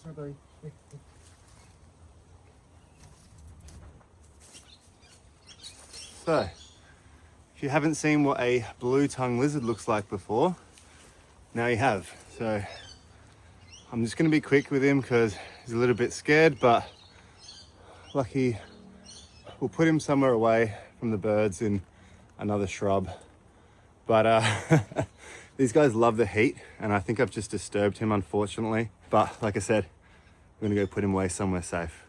Sorry. So, if you haven't seen what a blue-tongued lizard looks like before, now you have. So, I'm just going to be quick with him because he's a little bit scared, but lucky we'll put him somewhere away from the birds in another shrub. But these guys love the heat, and I think I've just disturbed him, unfortunately. But like I said, I'm going to go put him away somewhere safe.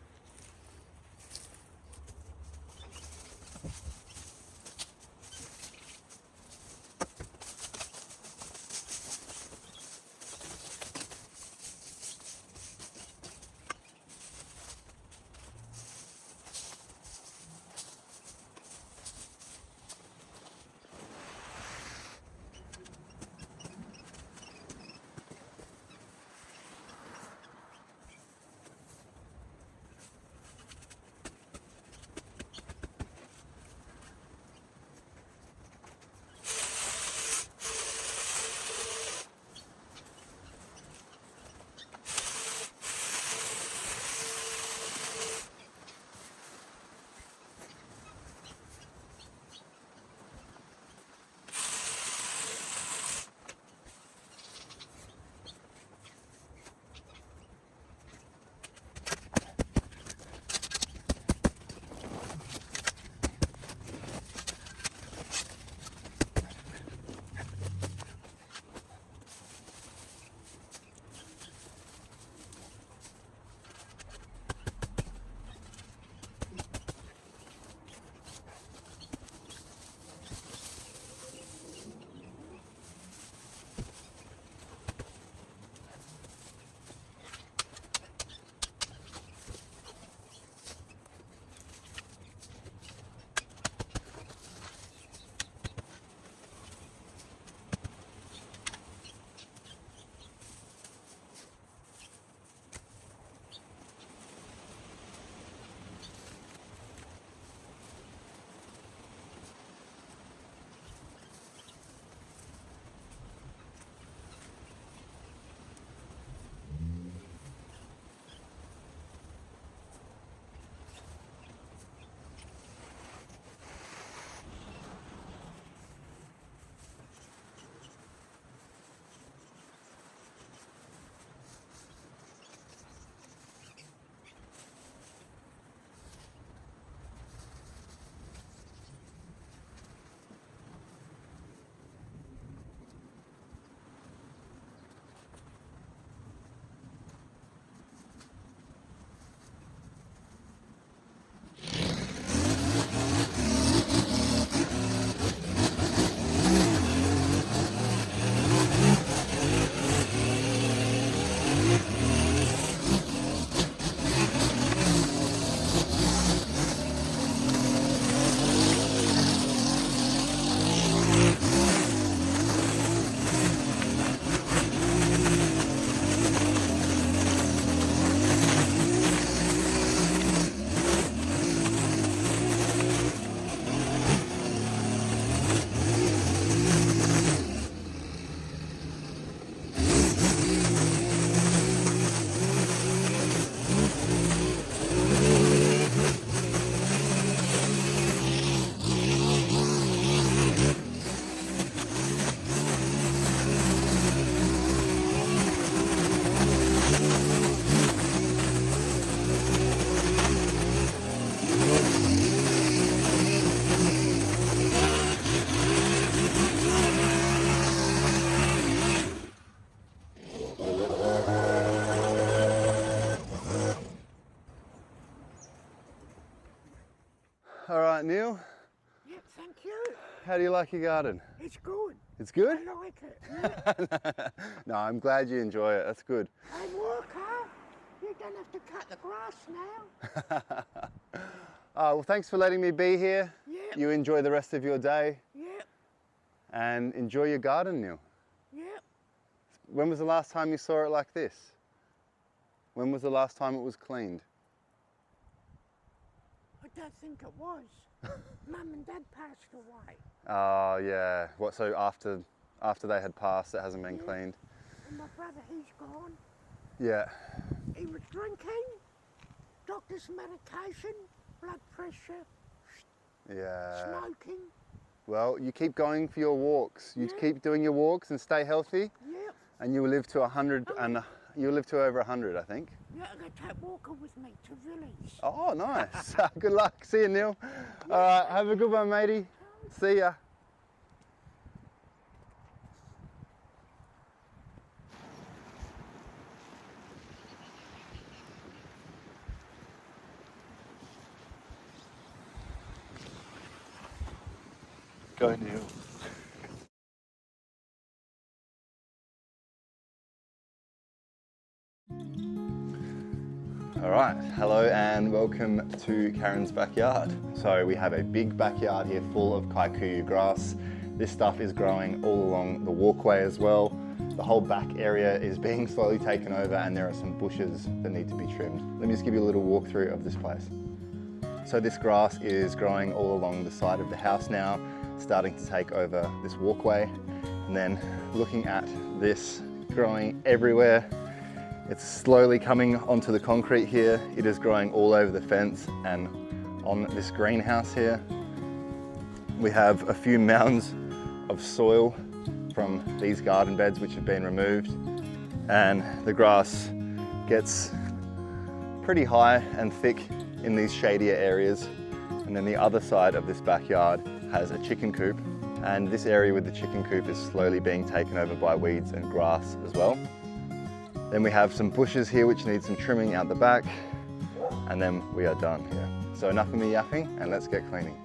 All right, Neil, Yeah, thank you. how do you like your garden? It's good. It's good? I like it. Yeah. No, I'm glad you enjoy it. That's good. Hey, Walker, you don't have to cut the grass now. Well, thanks for letting me be here. Yeah. You enjoy the rest of your day Yeah. and enjoy your garden, Neil. Yeah. When was the last time you saw it like this? When was the last time it was cleaned? I don't think it was. Mum and Dad passed away. Oh, yeah. What, so after they had passed, it hasn't been Yeah. cleaned? And my brother, he's gone. Yeah. He he was drinking, doctor's medication, blood pressure, Yeah. smoking. Well, you keep going for your walks. You Yeah. keep doing your walks and stay healthy, Yep. and you'll live to 100, and you'll live to over 100, I think. Yeah, I'm going to take Walker with me to Village. Oh, nice. Good luck. See you, Neil. All right, have a good one, matey. See ya. Go, Neil. All right, hello and welcome to Karen's backyard. So we have a big backyard here full of kikuyu grass. This stuff is growing all along the walkway as well. The whole back area is being slowly taken over and there are some bushes that need to be trimmed. Let me just give you a little walkthrough of this place. So this grass is growing all along the side of the house now, starting to take over this walkway. And then looking at this growing everywhere. It's slowly coming onto the concrete here. It is growing all over the fence and on this greenhouse here. We have a few mounds of soil from these garden beds which have been removed, and the grass gets pretty high and thick in these shadier areas. And then the other side of this backyard has a chicken coop, and this area with the chicken coop is slowly being taken over by weeds and grass as well. Then we have some bushes here which need some trimming out the back, and then we are done here. So enough of me yapping and let's get cleaning.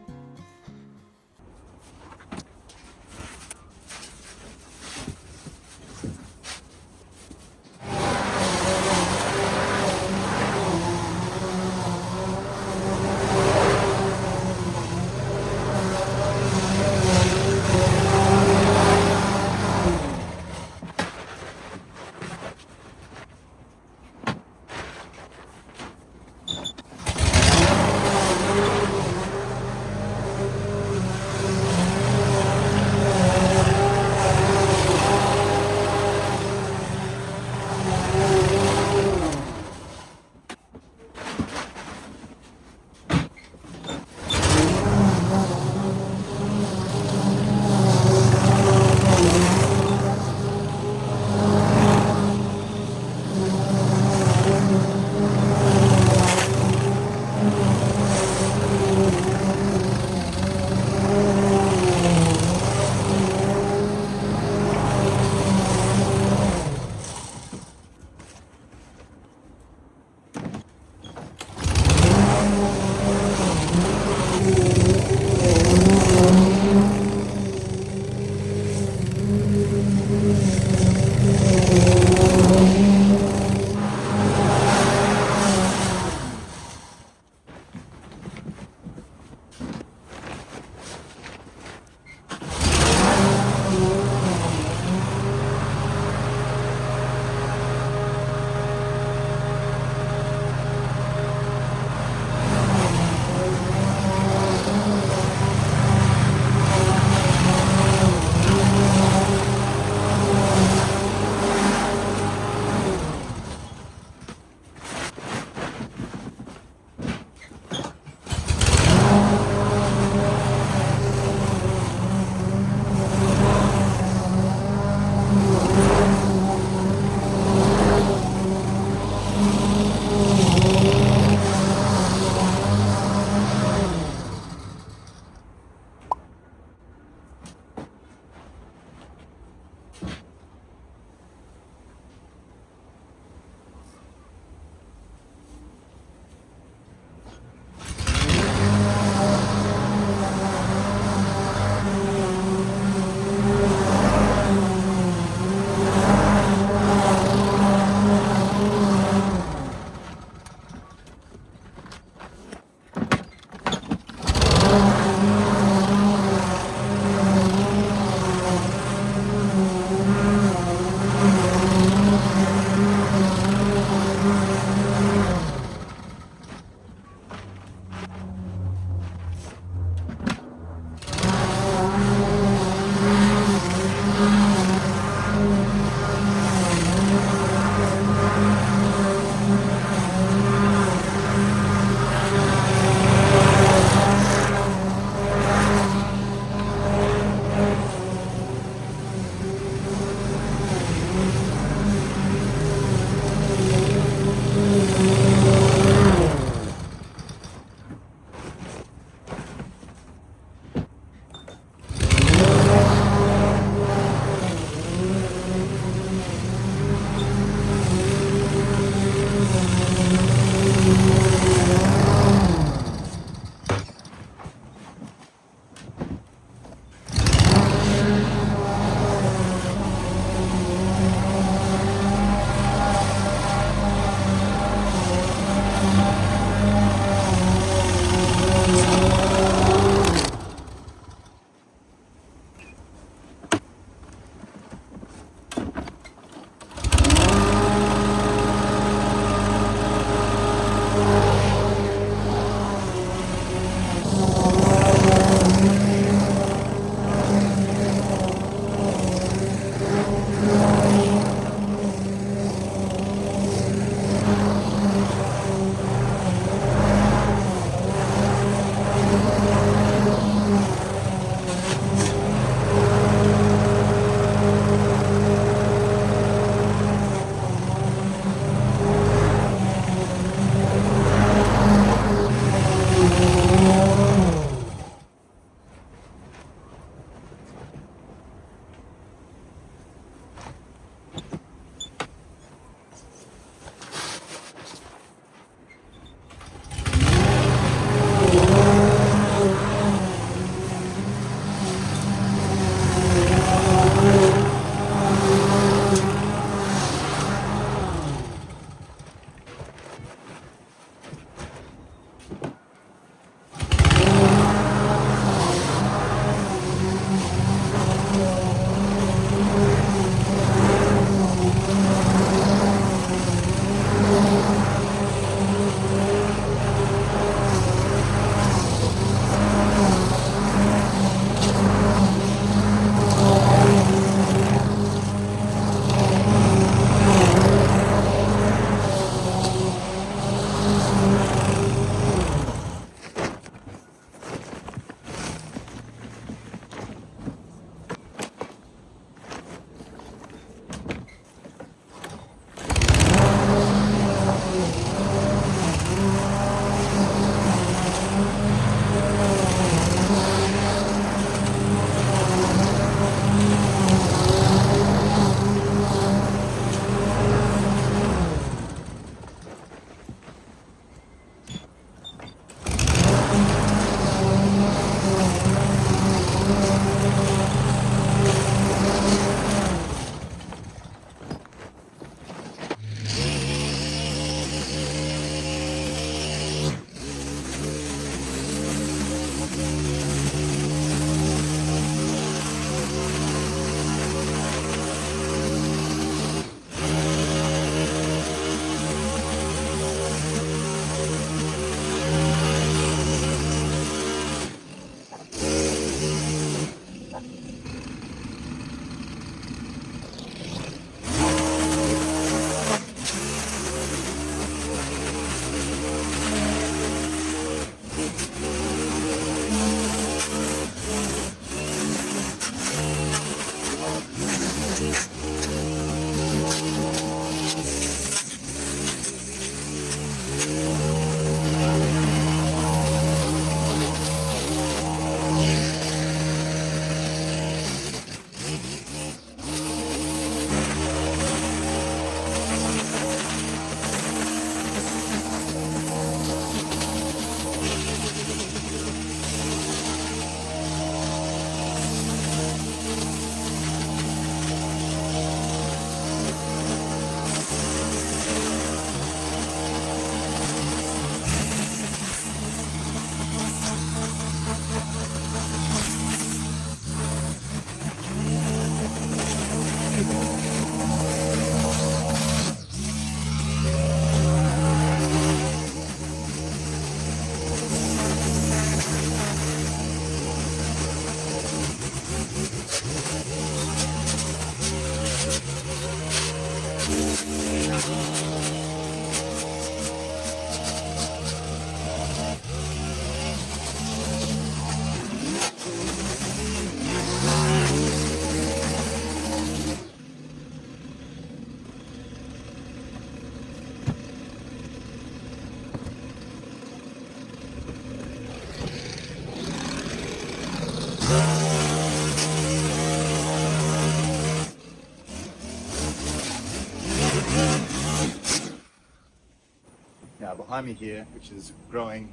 Now behind me here, which is growing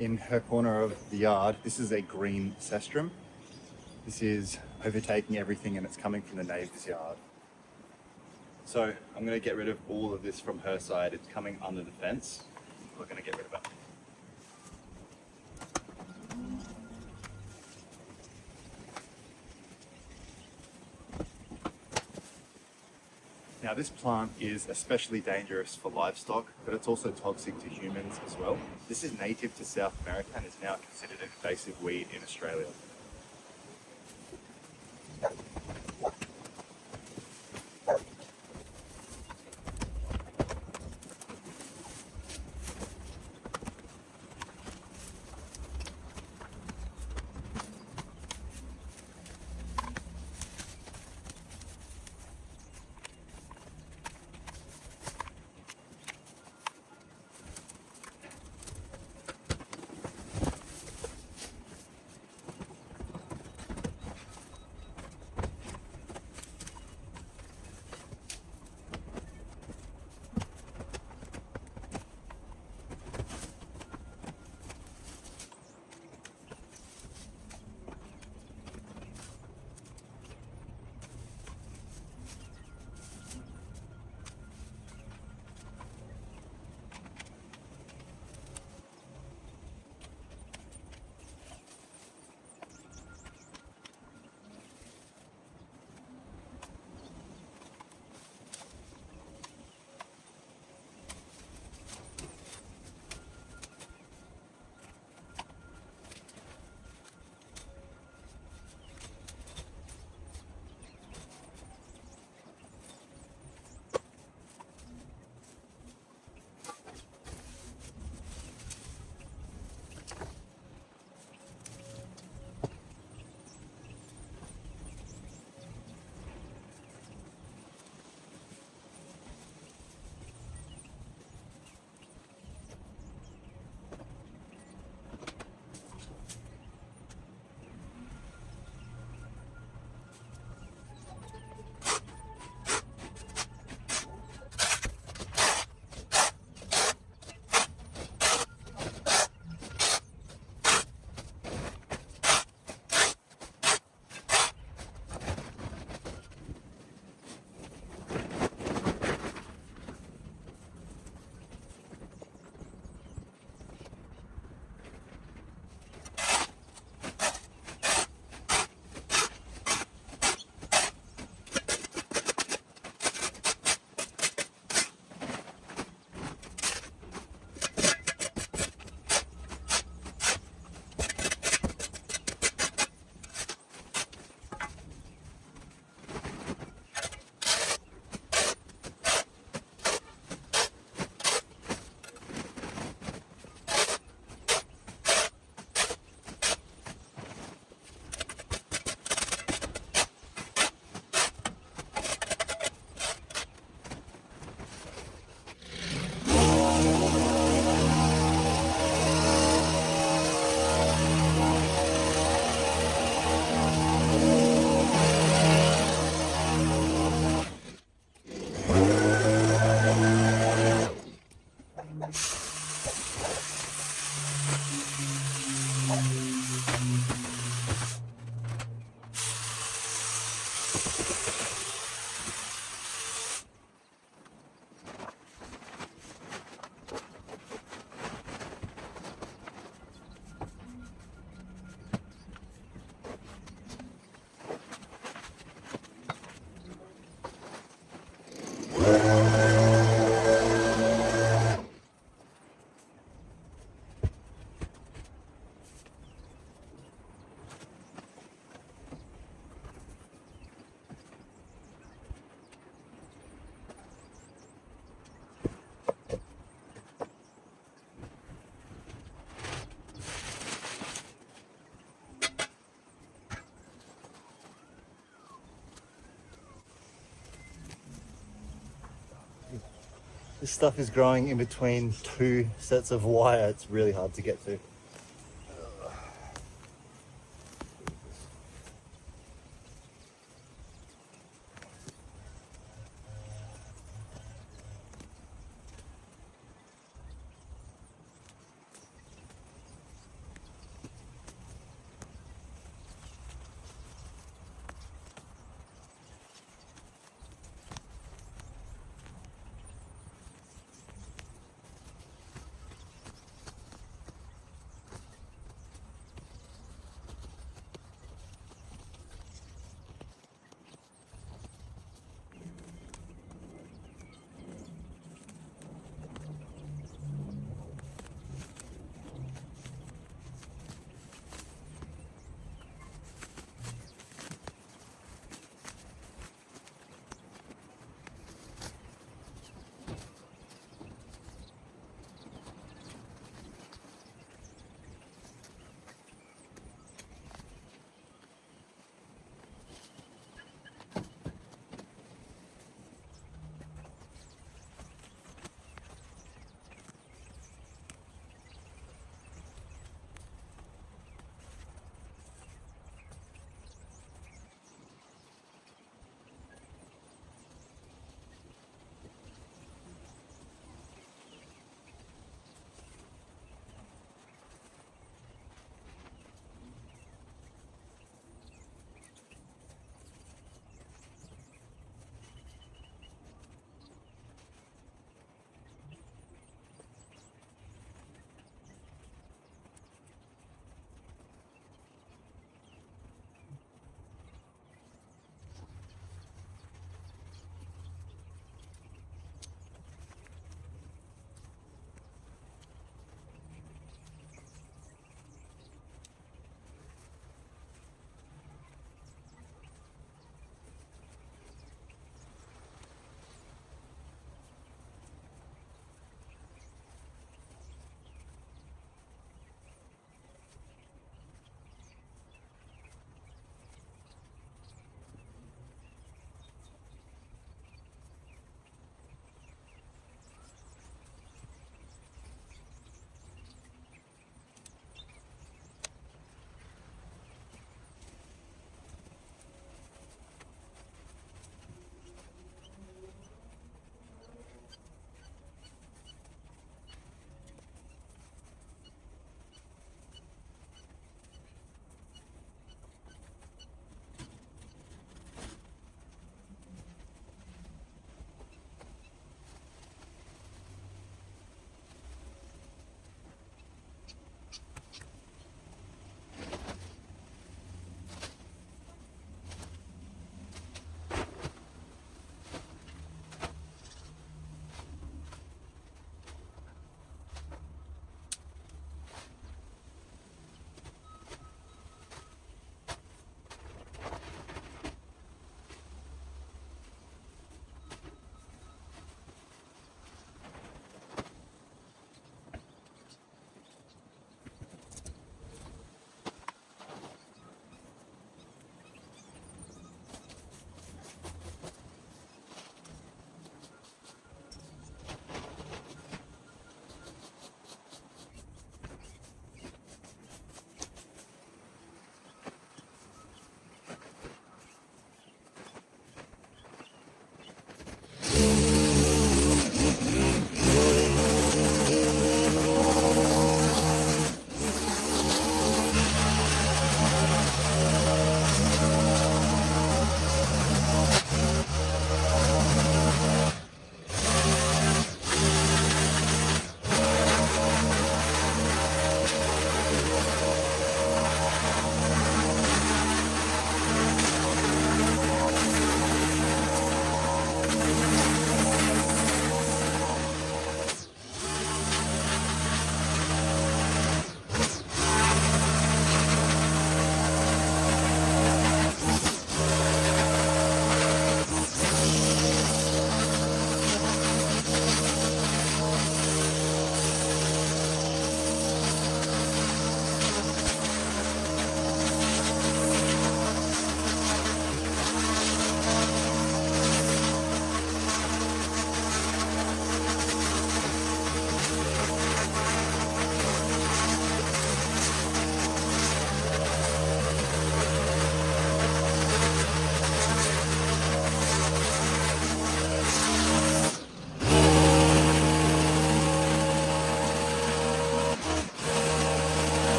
in her corner of the yard, this is a green cestrum. This is overtaking everything and it's coming from the neighbour's yard. So I'm going to get rid of all of this from her side. It's coming under the fence. We're going to get rid of it. Now this plant is especially dangerous for livestock, but it's also toxic to humans as well. This is native to South America and is now considered an invasive weed in Australia. This stuff is growing in between two sets of wire. It's really hard to get to.